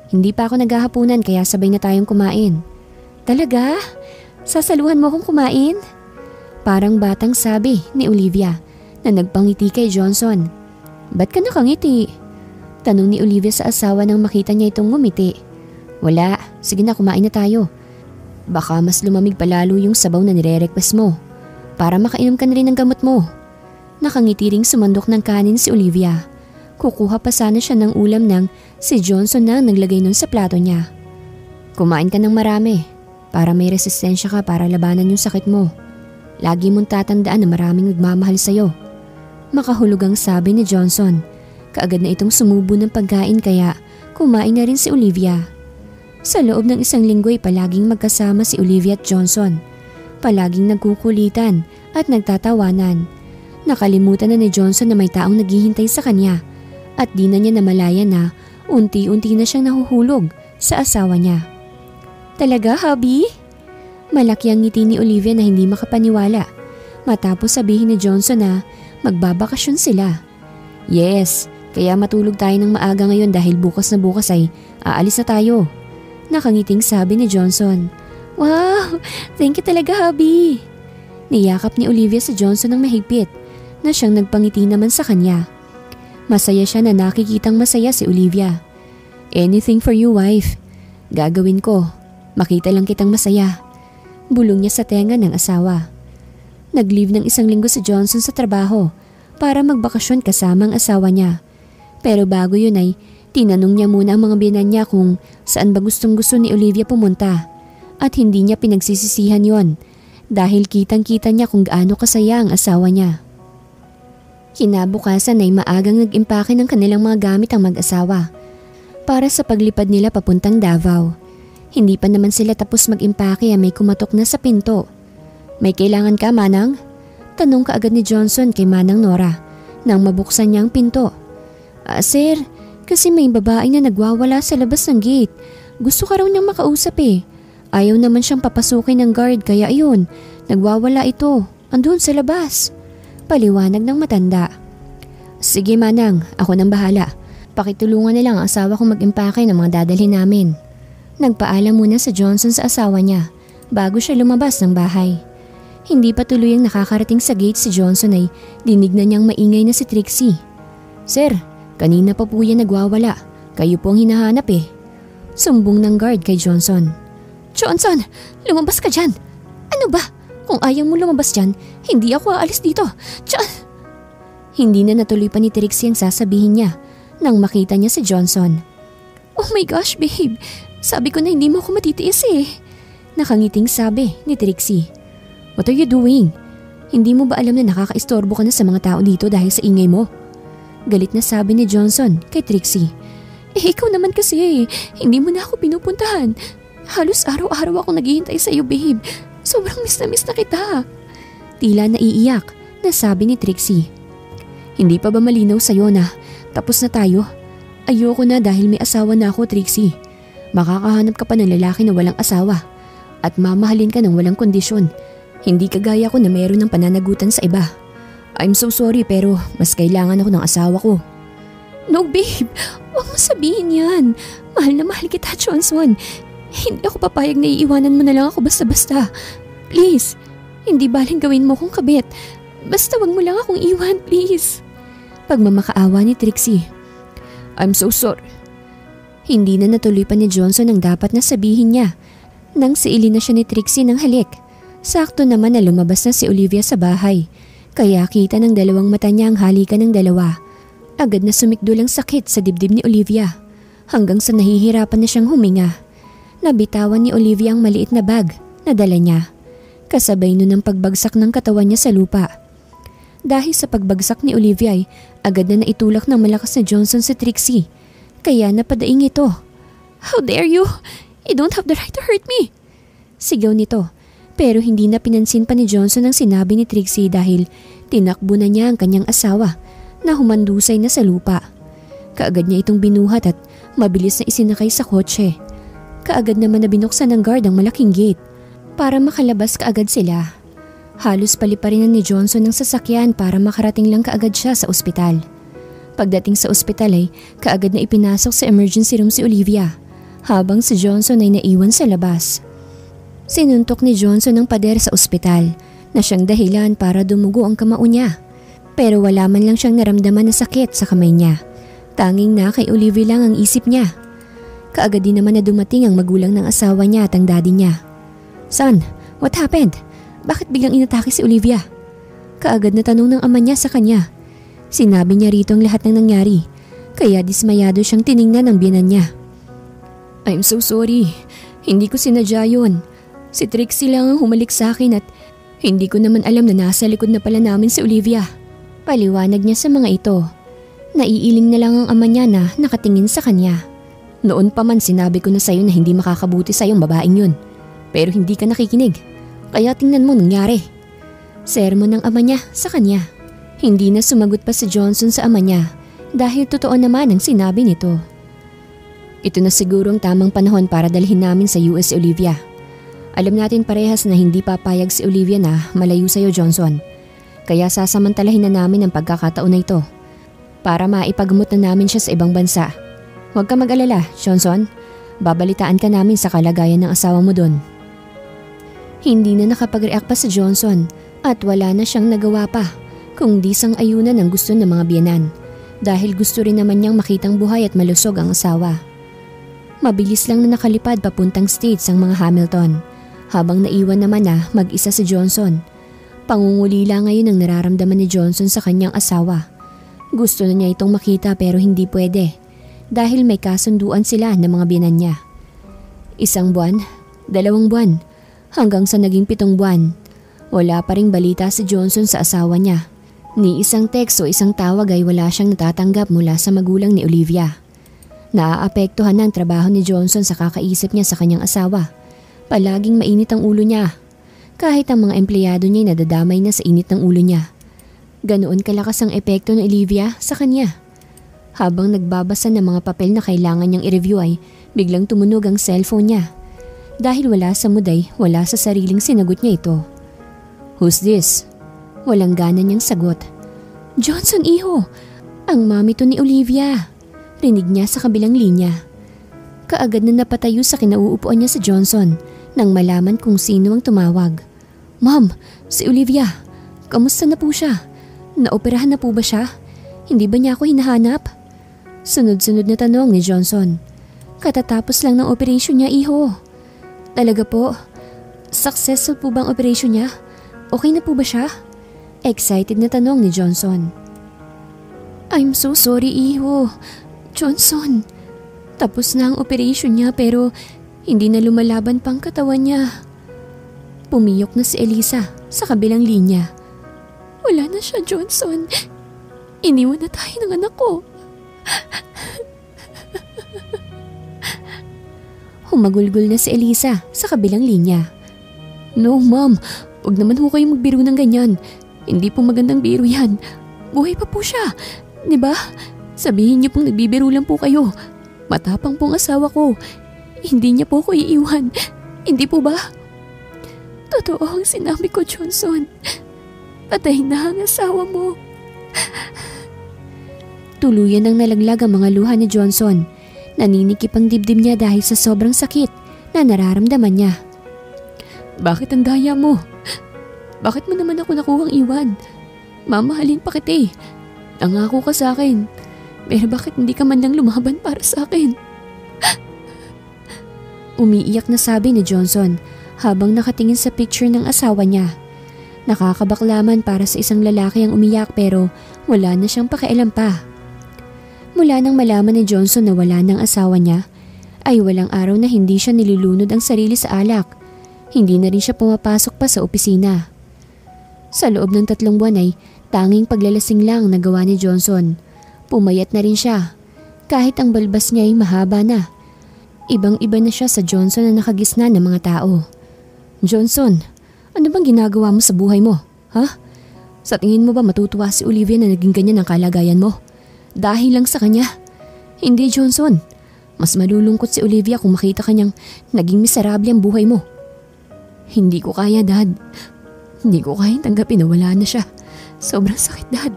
Hindi pa ako naghahapunan kaya sabay na tayong kumain." "Talaga? Sasaluhan mo akong kumain?" Parang batang sabi ni Olivia na nagpangiti kay Johnson. "Ba't ka nakangiti?" Tanong ni Olivia sa asawa nang makita niya itong ngumiti. "Wala, sige na kumain na tayo. Baka mas lumamig palalo yung sabaw na nire-request mo. Para makainom ka na rin ng gamot mo." Nakangiti ring sumandok ng kanin si Olivia. Kukuha pa sana siya ng ulam nang si Johnson na naglagay nun sa plato niya. "Kumain ka ng marami para may resistensya ka para labanan yung sakit mo. Lagi mong tatandaan na maraming nagmamahal sa'yo." Makahulugang sabi ni Johnson. Kaagad na itong sumubo ng pagkain kaya kumain na rin si Olivia. Sa loob ng 1 linggo ay palaging magkasama si Olivia at Johnson. Palaging nagkukulitan at nagtatawanan. Nakalimutan na ni Johnson na may taong naghihintay sa kanya at di na niya namalayan na unti-unti na siyang nahuhulog sa asawa niya. Talaga, hubby? Malaki ang ngiti ni Olivia na hindi makapaniwala matapos sabihin ni Johnson na magbabakasyon sila. Yes, kaya matulog tayo ng maaga ngayon dahil bukas na bukas ay aalis na tayo. Nakangiting sabi ni Johnson. Wow, thank you talaga, hubby. Niyakap ni Olivia si Johnson ng mahigpit na siyang nagpangiti naman sa kanya. Masaya siya na nakikitang masaya si Olivia. Anything for you, wife. Gagawin ko. Makita lang kitang masaya. Bulong niya sa tenga ng asawa. Nag-leave ng 1 linggo si Johnson sa trabaho para magbakasyon kasama ang asawa niya. Pero bago yun ay tinanong niya muna ang mga biyenan niya kung saan ba gustong-gusto ni Olivia pumunta. At hindi niya pinagsisisihan yon dahil kitang-kita niya kung gaano kasaya ang asawa niya. Kinabukasan ay maagang nag-impake ng kanilang mga gamit ang mag-asawa para sa paglipad nila papuntang Davao. Hindi pa naman sila tapos mag-impake ay may kumatok na sa pinto. May kailangan ka, Manang? Tanong kaagad ni Johnson kay Manang Nora nang mabuksan niya ang pinto. Sir, kasi may babae na nagwawala sa labas ng gate. Gusto ka raw niyang makausap eh. Ayaw naman siyang papasukin ng guard kaya ayun, nagwawala ito. Andun sa labas. Paliwanag ng matanda. Sige Manang, ako nang bahala. Pakitulungan na lang ang asawa kong mag-impake ng mga dadalhin namin. Nagpaalam muna sa Johnson sa asawa niya bago siya lumabas ng bahay. Hindi pa tuloy ang nakakarating sa gate si Johnson ay dinig na niyang maingay na si Trixie. Sir, kanina pa po yan nagwawala. Kayo po ang hinahanap eh. Sumbong ng guard kay Johnson. Johnson, lumabas ka dyan. Ano ba? Kung ayaw mo lumabas dyan, hindi ako aalis dito. Hindi na natuloy pa ni Trixie ang sasabihin niya nang makita niya si Johnson. Oh my gosh, babe. Sabi ko na hindi mo ako matitiis eh. Nakangiting sabi ni Trixie. What are you doing? Hindi mo ba alam na nakakaistorbo ka na sa mga tao dito dahil sa ingay mo? Galit na sabi ni Johnson kay Trixie. Ikaw naman kasi, hindi mo na ako pinupuntahan. Halos araw-araw ako naghihintay sa iyo, babe. Sobrang miss na kita. Tila naiiyak na sabi ni Trixie. Hindi pa ba malinaw sa'yo na tapos na tayo? Ayoko na dahil may asawa na ako, Trixie. Makakahanap ka pa ng lalaki na walang asawa at mamahalin ka ng walang kondisyon. Hindi kagaya ko na meron ng pananagutan sa iba. I'm so sorry pero mas kailangan ako ng asawa ko. No babe, huwag mo sabihin yan. Mahal na mahal kita, Johnson. Hindi ako papayag na iiwanan mo na lang ako basta-basta. Please, hindi baling gawin mo kong kabit. Basta wag mo lang akong iwan, please. Pagmamakaawa ni Trixie. I'm so sorry. Hindi na natuloy pa ni Johnson ang dapat na sabihin niya nang siilin na siya ni Trixie ng halik. Sakto naman na lumabas na si Olivia sa bahay. Kaya kita ng dalawang mata niya ang halikan ng dalawa. Agad na sumikdol ang sakit sa dibdib ni Olivia hanggang sa nahihirapan na siyang huminga. Nabitawan ni Olivia ang maliit na bag na dala niya. Kasabay nun ang pagbagsak ng katawan niya sa lupa. Dahil sa pagbagsak ni Olivia ay agad na naitulak ng malakas na Johnson si Trixie. Kaya napadaing ito. How dare you? You don't have the right to hurt me. Sigaw nito. Pero hindi na pinansin pa ni Johnson ang sinabi ni Trixie dahil tinakbo na niya ang kanyang asawa na humandusay na sa lupa. Kaagad niya itong binuhat at mabilis na isinakay sa kotse. Kaagad naman na binuksan ng guard ang malaking gate para makalabas kaagad sila. Halos paliparinan ni Johnson ng sasakyan para makarating lang kaagad siya sa ospital. Pagdating sa ospital ay kaagad na ipinasok sa emergency room si Olivia habang si Johnson ay naiwan sa labas. Sinuntok ni Johnson ang pader sa ospital na siyang dahilan para dumugo ang kamao niya. Pero wala man lang siyang naramdaman na sakit sa kamay niya. Tanging na kay Olivia lang ang isip niya. Kaagad din naman na dumating ang magulang ng asawa niya at ang daddy niya. Son, what happened? Bakit biglang inatake si Olivia? Kaagad na tanong ng ama niya sa kanya. Sinabi niya rito ang lahat ng nangyari, kaya dismayado siyang tiningnan ng biyenan niya. I'm so sorry, hindi ko sinadya yun. Si Trixie lang ang humalik sa akin at hindi ko naman alam na nasa likod na pala namin si Olivia. Paliwanag niya sa mga ito. Naiiling na lang ang ama niya na nakatingin sa kanya. Noon pa man sinabi ko na sa'yo na hindi makakabuti sa'yong babaeng yun. Pero hindi ka nakikinig, kaya tingnan mo nangyari. Sermon ng ama niya sa kanya. Hindi na sumagot pa si Johnson sa ama niya dahil totoo naman ang sinabi nito. Ito na siguro ang tamang panahon para dalhin namin sa US si Olivia. Alam natin parehas na hindi papayag si Olivia na malayo sa'yo, Johnson. Kaya sasamantalahin na namin ang pagkakataon na ito para maipagamot na namin siya sa ibang bansa. Huwag ka mag-alala, Johnson. Babalitaan ka namin sa kalagayan ng asawa mo doon. Hindi na nakapag-react pa si Johnson at wala na siyang nagawa pa kung di sang-ayunan ang gusto ng mga biyenan dahil gusto rin naman niyang makitang buhay at malusog ang asawa. Mabilis lang na nakalipad papuntang States ang mga Hamilton habang naiwan naman na mag-isa si Johnson. Pangungulila ngayon ang nararamdaman ni Johnson sa kanyang asawa. Gusto na niya itong makita pero hindi pwede dahil may kasunduan sila ng mga biyenan niya. 1 buwan, 2 buwan, hanggang sa naging 7 buwan. Wala pa ring balita si Johnson sa asawa niya. Ni isang text o isang tawag ay wala siyang natatanggap mula sa magulang ni Olivia. Naaapektuhan na ang trabaho ni Johnson sa kakaisip niya sa kanyang asawa. Palaging mainit ang ulo niya. Kahit ang mga empleyado niya ay nadadamay na sa init ng ulo niya. Ganoon kalakas ang epekto ng Olivia sa kanya. Habang nagbabasa ng mga papel na kailangan niyang i-review ay biglang tumunog ang cellphone niya. Dahil wala sa mood ay wala sa sariling sinagot niya ito. "Who's this?" Walang gana niyang sagot. "Johnson, iho! Ang mami to ni Olivia." Rinig niya sa kabilang linya. Kaagad na napatayo sa kinauupuan niya si Johnson nang malaman kung sino ang tumawag. "Ma'am, si Olivia. Kamusta na po siya? Naoperahan na po ba siya? Hindi ba niya ako hinahanap?" Sunod-sunod na tanong ni Johnson. "Katatapos lang ng operation niya, iho." "Talaga po? Successful po bang operation niya? Okay na po ba siya?" Excited na tanong ni Johnson. "I'm so sorry, iho. Johnson, tapos na ang operation niya pero hindi na lumalaban pang katawan niya." Pumiyok na si Elisa sa kabilang linya. "Wala na siya, Johnson. Iniwan na tayo ng anak ko." Humagulgol na si Elisa sa kabilang linya. "No, ma'am. Huwag naman ho kayo magbiro ng ganyan. Hindi po magandang biro yan. Buhay pa po siya. Diba? Sabihin niyo pong nagbibiro lang po kayo. Matapang pong asawa ko. Hindi niya po ko iiwan. Hindi po ba?" "Totoo ang sinabi ko, Johnson. Patay na ang asawa mo." Tuluyan ang nalaglag ang mga luha ni Johnson. Naninikip ang dibdib niya dahil sa sobrang sakit na nararamdaman niya. "Bakit ang daya mo? Bakit mo naman ako nakuhang iwan? Mamahalin pa kita eh. Nangako ka sa akin. Pero bakit hindi ka man lang lumaban para sa akin?" Umiiyak na sabi ni Johnson habang nakatingin sa picture ng asawa niya. Nakakabaklaman para sa isang lalaki ang umiyak pero wala na siyang pakialam pa. Mula nang malaman ni Johnson na wala ng asawa niya, ay walang araw na hindi siya nilulunod ang sarili sa alak. Hindi na rin siya pumapasok pa sa opisina. Sa loob ng 3 buwan ay tanging paglalasing lang nagawa ni Johnson. Pumayat na rin siya, kahit ang balbas niya ay mahaba na. Ibang-iba na siya sa Johnson na nakagisna ng mga tao. "Johnson, ano bang ginagawa mo sa buhay mo? Ha? Sa tingin mo ba matutuwa si Olivia na naging ganyan ang kalagayan mo? Dahil lang sa kanya? Hindi, Johnson. Mas malulungkot si Olivia kung makita kanyang naging miserable ang buhay mo." "Hindi ko kaya, Dad. Hindi ko kayang tanggapin na wala na siya. Sobrang sakit, Dad.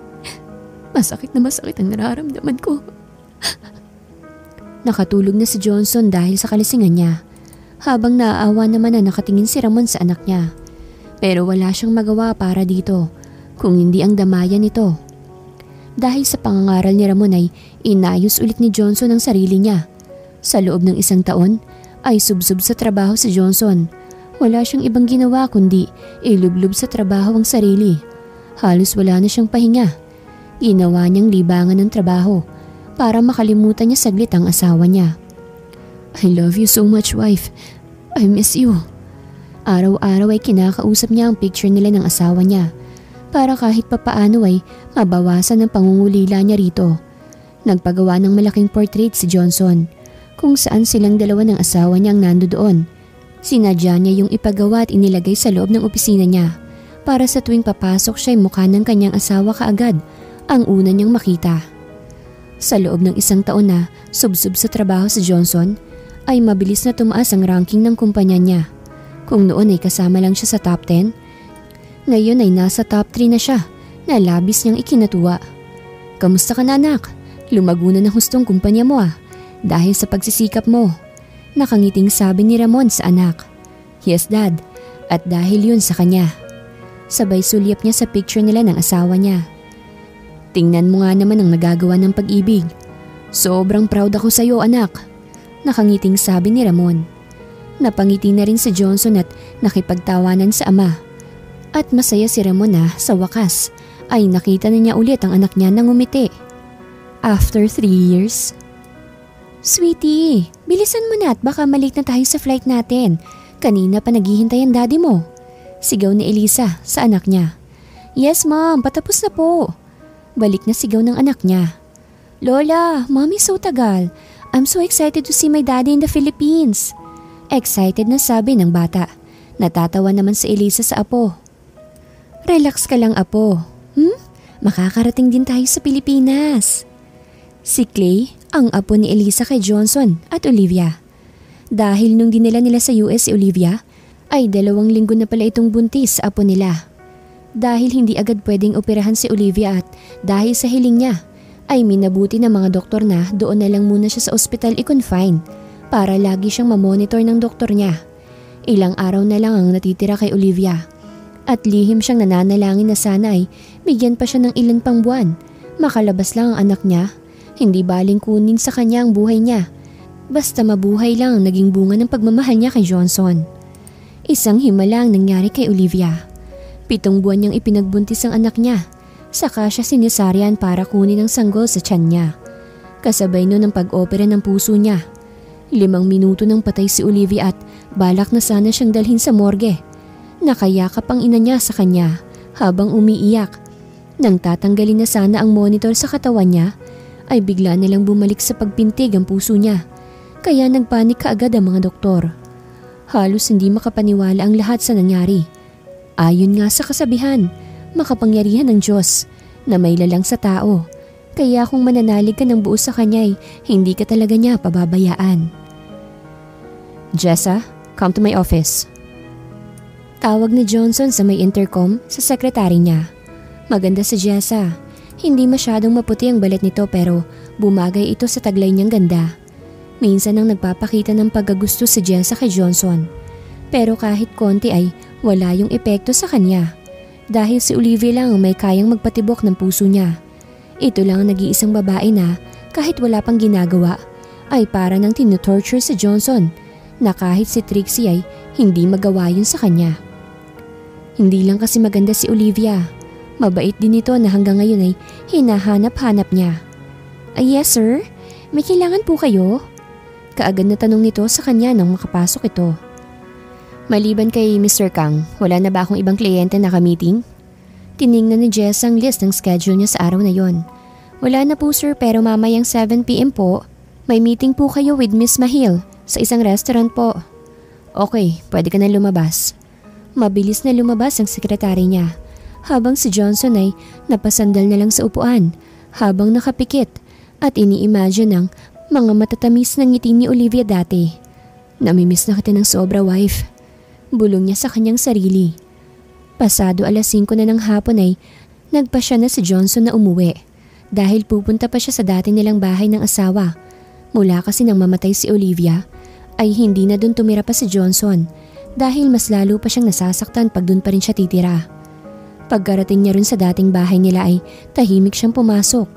Masakit na masakit ang nararamdaman ko." Nakatulog na si Johnson dahil sa kalasingan niya, habang naaawa naman na nakatingin si Ramon sa anak niya. Pero wala siyang magawa para dito, kung hindi ang damayan nito. Dahil sa pangangaral ni Ramon ay inayos ulit ni Johnson ang sarili niya. Sa loob ng 1 taon ay subsob sa trabaho si Johnson. Wala siyang ibang ginawa kundi ilublob sa trabaho ang sarili. Halos wala na siyang pahinga. Ginawa niyang libangan ng trabaho para makalimutan niya saglit ang asawa niya. "I love you so much, wife. I miss you." Araw-araw ay kinakausap niya ang picture nila ng asawa niya para kahit papaano ay mabawasan ang pangungulila niya rito. Nagpagawa ng malaking portrait si Johnson kung saan silang dalawa ng asawa niyang nandoon. Sinadya niya yung ipagawa at inilagay sa loob ng opisina niya para sa tuwing papasok siya ay mukha ng kanyang asawa kaagad ang una niyang makita. Sa loob ng 1 taon na subsub sa trabaho si Johnson, ay mabilis na tumaas ang ranking ng kumpanya niya. Kung noon ay kasama lang siya sa top 10, ngayon ay nasa top 3 na siya na labis niyang ikinatuwa. Kamusta ka na anak? Lumago na ng hustong kumpanya mo dahil sa pagsisikap mo. Nakangiting sabi ni Ramon sa anak. Yes dad, at dahil yun sa kanya. Sabay sulyap niya sa picture nila ng asawa niya. Tingnan mo nga naman ang nagagawa ng pag-ibig. Sobrang proud ako sa iyo anak. Nakangiting sabi ni Ramon. Napangiti na rin si Johnson at nakipagtawanan sa ama. At masaya si Ramon sa wakas ay nakita na niya ulit ang anak niya nang umiti. After 3 years. Sweetie, bilisan mo na at baka malate na tayo sa flight natin. Kanina pa naghihintay ang daddy mo. Sigaw ni Elisa sa anak niya. Yes ma'am, patapos na po. Balik na sigaw ng anak niya. Lola, mommy so tagal. I'm so excited to see my daddy in the Philippines. Excited na sabi ng bata. Natatawa naman si Elisa sa apo. Relax ka lang apo. Makakarating din tayo sa Pilipinas. Si Clay, ang apo ni Elisa kay Johnson at Olivia. Dahil nung dinala nila sa US si Olivia, ay 2 linggo na pala itong buntis sa apo nila. Dahil hindi agad pwedeng operahan si Olivia at dahil sa hiling niya, ay minabuti ng mga doktor na doon na lang muna siya sa ospital i-confine para lagi siyang mamonitor ng doktor niya. Ilang araw na lang ang natitira kay Olivia. At lihim siyang nananalangin na sana ay bigyan pa siya ng ilan pang buwan. Makalabas lang ang anak niya. Hindi baling kunin sa kanya ang buhay niya. Basta mabuhay lang ang naging bunga ng pagmamahal niya kay Johnson. Isang himala ang nangyari kay Olivia. 7 buwan niyang ipinagbuntis ang anak niya. Saka siya sinisaryan para kunin ang sanggol sa tiyan niya. Kasabay nun ang pag-opera ng puso niya. 5 minuto nang patay si Olivia at balak na sana siyang dalhin sa morgue. Nakayakap ang ina niya sa kanya habang umiiyak. Nang tatanggalin na sana ang monitor sa katawan niya, ay bigla nilang bumalik sa pagpintig ang puso niya. Kaya nagpanik kaagad ang mga doktor. Halos hindi makapaniwala ang lahat sa nangyari. Ayon nga sa kasabihan, makapangyarihan ng Diyos na may lalang sa tao. Kaya kung mananalig ka ng buo sa kanya ay hindi ka talaga niya pababayaan. Jessa, come to my office. Tawag ni Johnson sa may intercom sa sekretary niya. Maganda si Jessa. Hindi masyadong maputi ang balat nito pero bumagay ito sa taglay niyang ganda. Minsan nang nagpapakita ng pagkagusto si Jessa kay Johnson. Pero kahit konti ay wala yung epekto sa kanya. Dahil si Olivia lang ang may kayang magpatibok ng puso niya. Ito lang ang nag-iisang babae na kahit wala pang ginagawa ay para nang tinutorture si Johnson na kahit si Trixie ay hindi magawa yun sa kanya. Hindi lang kasi maganda si Olivia. Mabait din ito na hanggang ngayon ay hinahanap-hanap niya. Yes sir, may kailangan po kayo? Kaagad na tanong nito sa kanya nang makapasok ito. Maliban kay Mr. Kang, wala na ba akong ibang kliyente na ka-meeting? Tiningnan ni Jess ang list ng schedule niya sa araw na yon. Wala na po sir pero mamayang 7 PM po, may meeting po kayo with Miss Mahil sa isang restaurant po. Okay, pwede ka na lumabas. Mabilis na lumabas ang sekretary niya. Habang si Johnson ay napasandal na lang sa upuan habang nakapikit at ini-imagine ang mga matatamis na ngiti ni Olivia dati. Namimiss na kita ng sobra wife. Bulong niya sa kanyang sarili. Pasado 5:00 na ng hapon ay nagpasya na si Johnson na umuwi dahil pupunta pa siya sa dati nilang bahay ng asawa. Mula kasi nang mamatay si Olivia ay hindi na dun tumira pa si Johnson dahil mas lalo pa siyang nasasaktan pag dun pa rin siya titira. Pagkarating niya rin sa dating bahay nila ay tahimik siyang pumasok.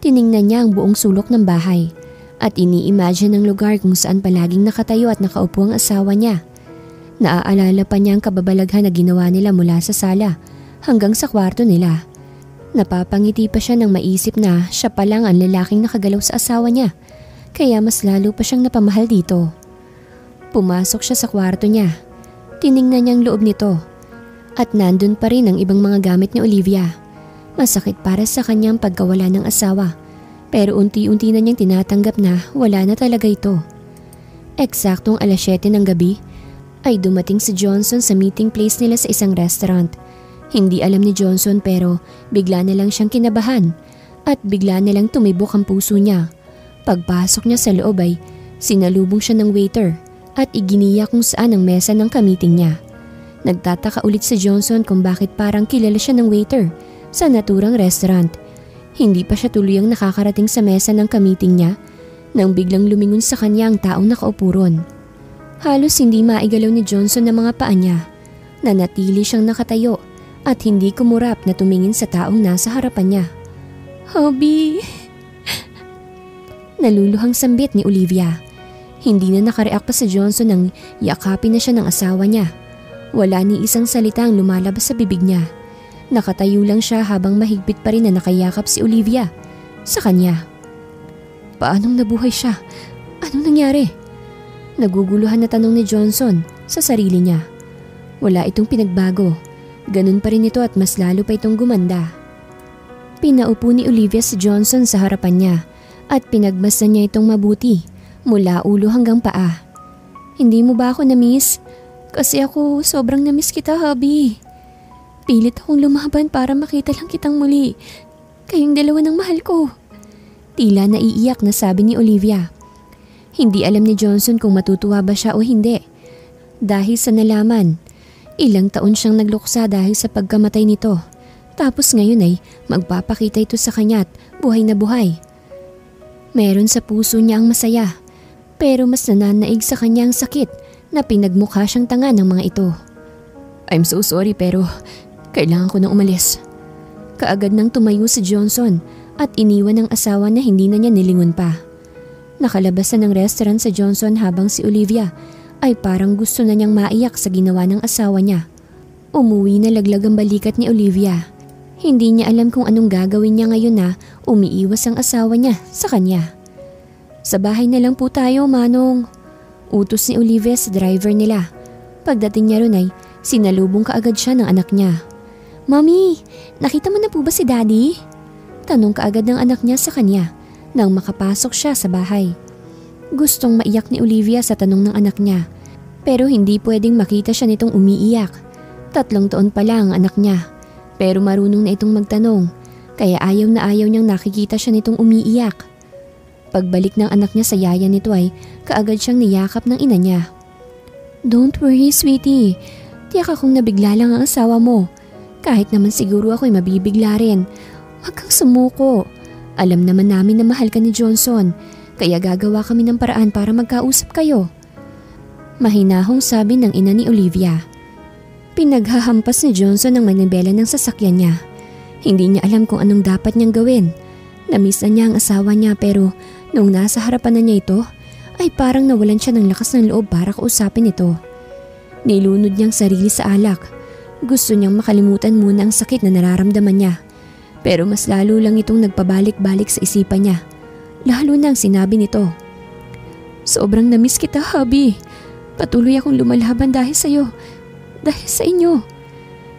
Tiningnan niya ang buong sulok ng bahay at ini-imagine ang lugar kung saan palaging nakatayo at nakaupo ang asawa niya. Naaalala pa niya ang kababalaghan na ginawa nila mula sa sala hanggang sa kwarto nila. Napapangiti pa siya nang maisip na siya pa lang ang lalaking nakagalaw sa asawa niya, kaya mas lalo pa siyang napamahal dito. Pumasok siya sa kwarto niya. Tiningnan niya ang loob nito. At nandun pa rin ang ibang mga gamit ni Olivia. Masakit para sa kanyang pagkawala ng asawa. Pero unti-unti na niyang tinatanggap na wala na talaga ito. Eksaktong 7:00 ng gabi ay dumating si Johnson sa meeting place nila sa isang restaurant. Hindi alam ni Johnson pero bigla na lang siyang kinabahan at bigla na lang tumibok ang puso niya. Pagpasok niya sa loob ay sinalubong siya ng waiter at iginiya kung saan ang mesa ng kamiting niya. Nagtataka ulit si Johnson kung bakit parang kilala siya ng waiter sa naturang restaurant. Hindi pa siya tuluyang nakakarating sa mesa ng kamiting niya nang biglang lumingon sa kanya ang taong nakaupo ron. Halos hindi maigalaw ni Johnson ang mga paa niya. Nanatili siyang nakatayo at hindi kumurap na tumingin sa taong nasa harapan niya. "Hubby!" Naluluhang sambit ni Olivia. Hindi na nakareact pa si Johnson nang yakapin na siya ng asawa niya. Wala ni isang salita ang lumalabas sa bibig niya. Nakatayo lang siya habang mahigpit pa rin na nakayakap si Olivia sa kanya. Paanong nabuhay siya? Anong nangyari? Naguguluhan na tanong ni Johnson sa sarili niya. Wala itong pinagbago. Ganun pa rin ito at mas lalo pa itong gumanda. Pinaupo ni Olivia si Johnson sa harapan niya at pinagmasdan niya itong mabuti mula ulo hanggang paa. "Hindi mo ba ako na-miss? Kasi ako sobrang na-miss kita, hubby. Pilit akong lumaban para makita lang kitang muli. Kayong dalawa ng mahal ko." Tila naiiyak na sabi ni Olivia. Hindi alam ni Johnson kung matutuwa ba siya o hindi. Dahil sa nalaman, ilang taon siyang nagluksa dahil sa pagkamatay nito. Tapos ngayon ay magpapakita ito sa kanya at buhay na buhay. Meron sa puso niya ang masaya, pero mas nananaig sa kanya ang sakit na pinagmukha siyang tanga ng mga ito. "I'm so sorry pero kailangan ko nang umalis." Kaagad nang tumayo si Johnson at iniwan ng asawa na hindi na niya nilingon pa. Nakalabas na ng restaurant si Johnson habang si Olivia ay parang gusto na niyang maiyak sa ginawa ng asawa niya. Umuwi na laglag ang balikat ni Olivia. Hindi niya alam kung anong gagawin niya ngayon na umiiwas ang asawa niya sa kanya. "Sa bahay na lang po tayo, Manong." Utos ni Olivia sa driver nila. Pagdating niya ron ay sinalubong kaagad siya ng anak niya. "Mommy, nakita mo na po ba si Daddy?" Tanong kaagad ng anak niya sa kanya nang makapasok siya sa bahay. Gustong maiyak ni Olivia sa tanong ng anak niya, pero hindi pwedeng makita siya nitong umiiyak. 3 taon pa lang ang anak niya, pero marunong na itong magtanong, kaya ayaw na ayaw niyang nakikita siya nitong umiiyak. Pagbalik ng anak niya sa yaya nito ay kaagad siyang niyakap ng ina niya. "Don't worry, sweetie. Tiyak akong nabigla lang ang asawa mo. Kahit naman siguro ako'y mabibigla rin. Huwag kang sumuko. Alam naman namin na mahal ka ni Johnson, kaya gagawa kami ng paraan para magkausap kayo." Mahinahong sabi ng ina ni Olivia. Pinaghahampas ni Johnson ang manibela ng sasakyan niya. Hindi niya alam kung anong dapat niyang gawin. Namiss na niya ang asawa niya pero nung nasa harapan na niya ito, ay parang nawalan siya ng lakas ng loob para kausapin ito. Nilunod niyang sarili sa alak. Gusto niyang makalimutan muna ang sakit na nararamdaman niya. Pero mas lalo lang itong nagpabalik-balik sa isipan niya. Lalo na ang sinabi nito. "Sobrang namiss kita, hubby. Patuloy akong lumalaban dahil sa'yo. Dahil sa inyo."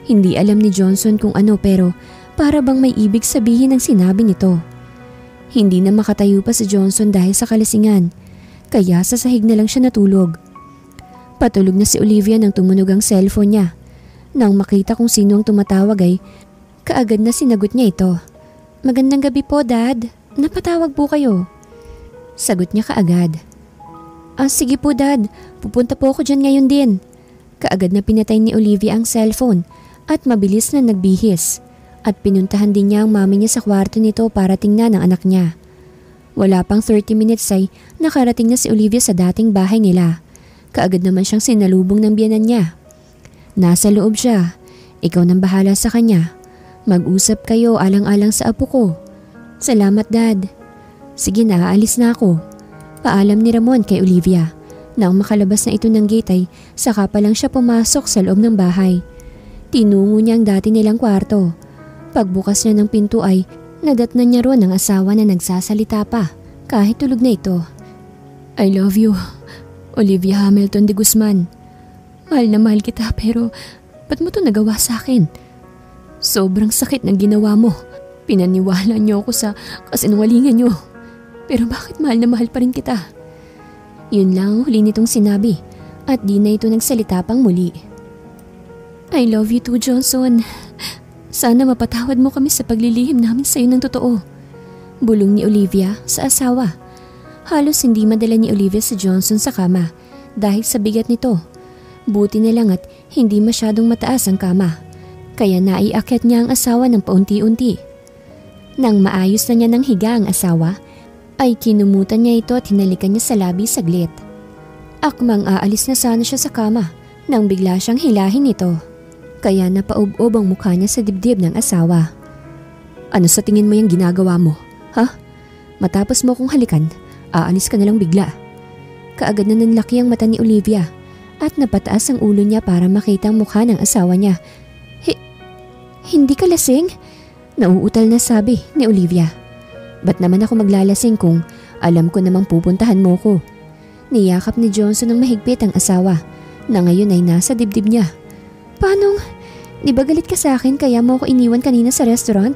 Hindi alam ni Johnson kung ano pero para bang may ibig sabihin ang sinabi nito. Hindi na makatayo pa si Johnson dahil sa kalasingan, kaya sa sahig na lang siya natulog. Patulog na si Olivia nang tumunog ang cellphone niya. Nang makita kung sino ang tumatawag ay kaagad na sinagot niya ito. "Magandang gabi po, Dad. Napatawag po kayo." Sagot niya kaagad. Sige po, Dad. Pupunta po ako dyan ngayon din." Kaagad na pinatay ni Olivia ang cellphone at mabilis na nagbihis. At pinuntahan din niya ang mami niya sa kwarto nito para tingnan ang anak niya. Wala pang 30 minutes ay nakarating na si Olivia sa dating bahay nila. Kaagad naman siyang sinalubong ng biyenan niya. "Nasa loob siya. Ikaw nang bahala sa kanya. Mag-usap kayo alang-alang sa apo ko." "Salamat, Dad." "Sige na, aalis na ako." Paalam ni Ramon kay Olivia. Nang makalabas na ito ng gate ay saka pa lang siya pumasok sa loob ng bahay. Tinungo niya ang dati nilang kwarto. Pagbukas niya ng pinto ay nadatnan niya ron ang asawa na nagsasalita pa kahit tulog na ito. "I love you, Olivia Hamilton de Guzman. Mahal na mahal kita pero ba't mo to nagawa sa akin? Sobrang sakit ng ginawa mo. Pinaniwala niyo ako sa kasinungalingan niyo. Pero bakit mahal na mahal pa rin kita?" Yun lang ang huli nitong sinabi at di na ito nagsalita pang muli. "I love you too, Johnson. Sana mapatawad mo kami sa paglilihim namin sa iyo ng totoo. Bulong ni Olivia sa asawa. Halos hindi madala ni Olivia si Johnson sa kama dahil sa bigat nito. Buti na lang at hindi masyadong mataas ang kama, kaya naiakyat niya ang asawa ng paunti-unti. Nang maayos na niya ng higa ang asawa, ay kinumutan niya ito at hinalikan niya sa labi saglit. Akmang aalis na sana siya sa kama nang bigla siyang hilahin ito, kaya napaob-ob ang mukha niya sa dibdib ng asawa. Ano sa tingin mo yung ginagawa mo? Ha? Matapos mo kong halikan, aalis ka na lang bigla. Kaagad na nanlaki ang mata ni Olivia at napataas ang ulo niya para makita ang mukha ng asawa niya. Hindi ka lasing? Nauutal na sabi ni Olivia. Ba't naman ako maglalasing kung alam ko namang pupuntahan mo ko? Niyakap ni Johnson ng mahigpit ang asawa na ngayon ay nasa dibdib niya. Paano? Di ba galit ka sa akin kaya mo ako iniwan kanina sa restaurant?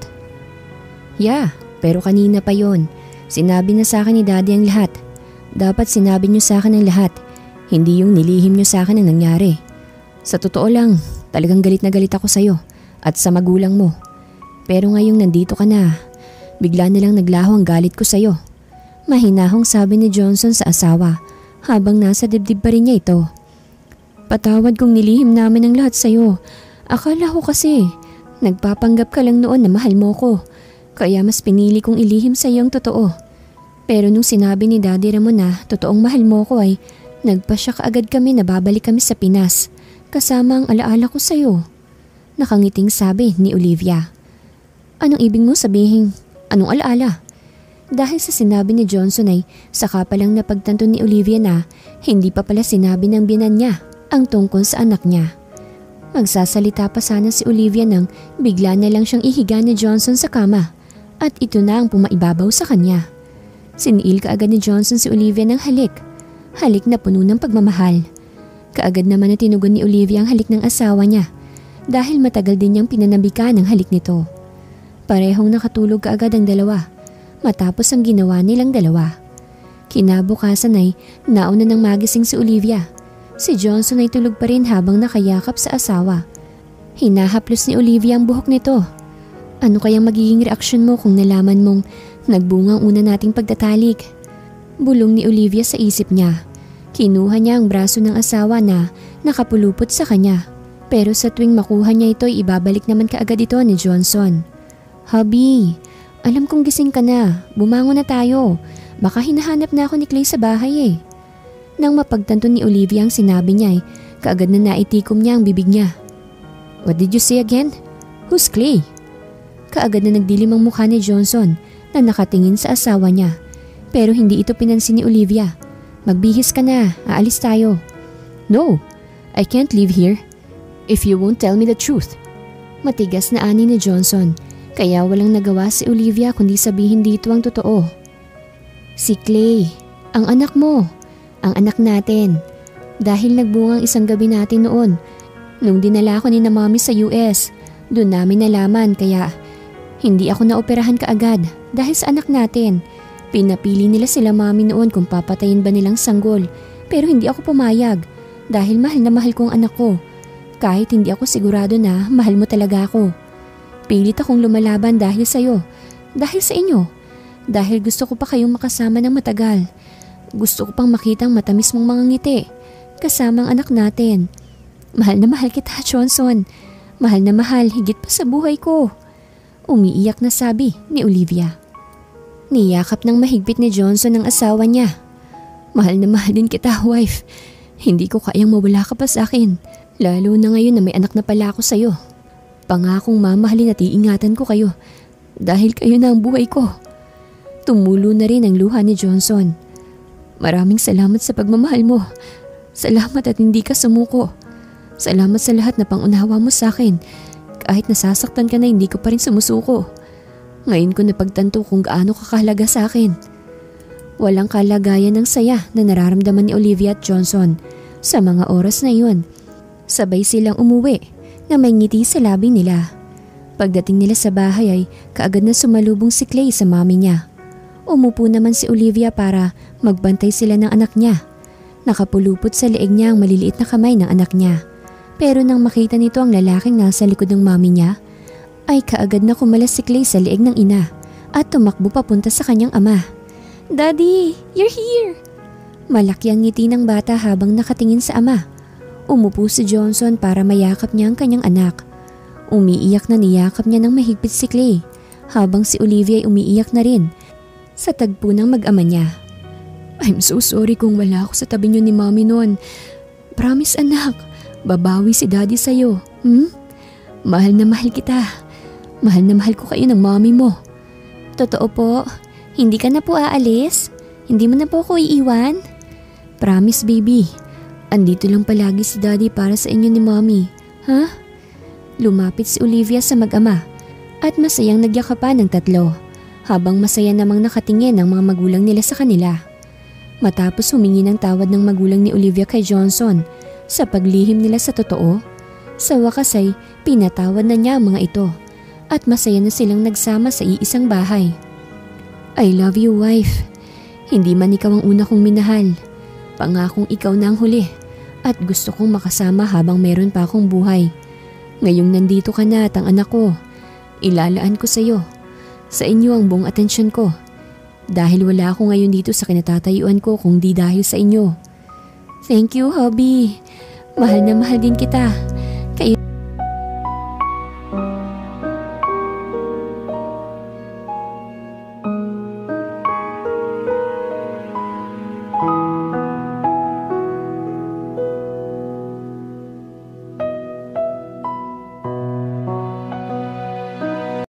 Yeah, pero kanina pa yon. Sinabi na sa akin ni Daddy ang lahat. Dapat sinabi niyo sa akin ang lahat. Hindi yung nilihim niyo sa akin ang nangyari. Sa totoo lang, talagang galit na galit ako sa'yo at sa magulang mo. Pero ngayong nandito ka na, bigla na lang naglaho ang galit ko sa'yo. Mahinahong sabi ni Johnson sa asawa habang nasa dibdib pa rin niya ito. Patawad kung nilihim namin ang lahat sa'yo. Akala ko kasi, nagpapanggap ka lang noon na mahal mo ko. Kaya mas pinili kong ilihim sa'yo ang totoo. Pero nung sinabi ni Daddy Ramon na totoong mahal mo ko ay nagpasya kaagad kami na babalik kami sa Pinas kasama ang alaala ko sa'yo. Nakangiting sabi ni Olivia. Anong ibig mo sabihin? Anong alaala? Dahil sa sinabi ni Johnson ay saka palang napagtanto ni Olivia na hindi pa pala sinabi ng biyenan niya ang tungkol sa anak niya. Magsasalita pa sana si Olivia nang bigla na lang siyang ihiga ni Johnson sa kama at ito na ang pumaibabaw sa kanya. Siniil kaagad ni Johnson si Olivia ng halik. Halik na puno ng pagmamahal. Kaagad naman na tinugon ni Olivia ang halik ng asawa niya dahil matagal din niyang pinanabikan ang halik nito. Parehong nakatulog kaagad ang dalawa matapos ang ginawa nilang dalawa. Kinabukasan ay nauna ng magising si Olivia. Si Johnson ay tulog pa rin habang nakayakap sa asawa. Hinahaplos ni Olivia ang buhok nito. Ano kayang magiging reaksyon mo kung nalaman mong nagbunga ang una nating pagtatalik? Bulong ni Olivia sa isip niya. Kinuha niya ang braso ng asawa na nakapulupot sa kanya. Pero sa tuwing makuha niya ito ay ibabalik naman kaagad ito ni Johnson. Hubby, alam kong gising ka na. Bumangon na tayo. Baka hinahanap na ako ni Clay sa bahay eh. Nang mapagtanto ni Olivia ang sinabi niya ay kaagad na naitikom niya ang bibig niya. What did you say again? Who's Clay? Kaagad na nagdilim ang mukha ni Johnson na nakatingin sa asawa niya. Pero hindi ito pinansin ni Olivia. Magbihis ka na, aalis tayo. No, I can't leave here if you won't tell me the truth. Matigas na ani ni Johnson kaya walang nagawa si Olivia kundi sabihin dito ang totoo. Si Clay, ang anak mo, ang anak natin. Dahil nagbungang isang gabi natin noon nung dinala ko ni na Mommy sa US. Doon namin nalaman kaya hindi ako naoperahan kaagad dahil sa anak natin. Pinapili nila sila Mommy noon kung papatayin ba nilang sanggol pero hindi ako pumayag dahil mahal na mahal ko ang anak ko. Kahit hindi ako sigurado na mahal mo talaga ako. Pilit akong lumalaban dahil sa'yo, dahil sa inyo, dahil gusto ko pa kayong makasama ng matagal. Gusto ko pang makita ang matamis mong mga ngiti kasama ang anak natin. Mahal na mahal kita, Johnson. Mahal na mahal higit pa sa buhay ko. Umiiyak na sabi ni Olivia. Niyakap ng mahigpit ni Johnson ang asawa niya. Mahal na mahal din kita, wife. Hindi ko kayang mawala ka pa sa akin. Lalo na ngayon na may anak na pala ako sa'yo. Pangakong mamahalin at iingatan ko kayo. Dahil kayo na ang buhay ko. Tumulo na rin ang luha ni Johnson. Maraming salamat sa pagmamahal mo. Salamat at hindi ka sumuko. Salamat sa lahat na pangunawa mo sa akin. Kahit nasasaktan ka na hindi ko pa rin sumusuko. Ngayon ko napagtanto kung gaano ka kahalaga sa akin. Walang kalagayan ng saya na nararamdaman ni Olivia at Johnson sa mga oras na iyon. Sabay silang umuwi na may ngiti sa labi nila. Pagdating nila sa bahay ay kaagad na sumalubong si Clay sa mami niya. Umupo naman si Olivia para magbantay sila ng anak niya. Nakapulupot sa leeg niya ang maliliit na kamay ng anak niya. Pero nang makita nito ang lalaking nasa likod ng mami niya, ay kaagad na kumalas si Clay sa leeg ng ina at tumakbo papunta sa kanyang ama. "Daddy, you're here!" Malaki ang ngiti ng bata habang nakatingin sa ama. Umupo si Johnson para mayakap niya ang kanyang anak. Umiiyak na niyakap niya ng mahigpit si Clay habang si Olivia ay umiiyak na rin sa tagpo ng mag-ama niya. "I'm so sorry kung wala ako sa tabi niyo ni Mommy noon. Promise anak, babawi si Daddy sa'yo. Mahal na mahal kita. Mahal na mahal ko kayo ng Mommy mo." "Totoo po? Hindi ka na po aalis? Hindi mo na po ako iiwan?" "Promise baby, andito lang palagi si Daddy para sa inyo ni Mommy. Ha?" Lumapit si Olivia sa mag-ama at masayang nagyakapan ng tatlo habang masaya namang nakatingin ang mga magulang nila sa kanila. Matapos humingi ng tawad ng magulang ni Olivia kay Johnson sa paglihim nila sa totoo, sa wakas ay pinatawad na niya ang mga ito at masaya na silang nagsama sa iisang bahay. "I love you, wife. Hindi man ikaw ang una kong minahal. Pangakong ikaw na ang huli at gusto kong makasama habang meron pa akong buhay. Ngayong nandito ka na at ang anak ko, ilalaan ko sa iyo. Sa inyo ang buong atensyon ko. Dahil wala ako ngayon dito sa kinatatayuan ko kung di dahil sa inyo. Thank you, hubby. Mahal na mahal din kita."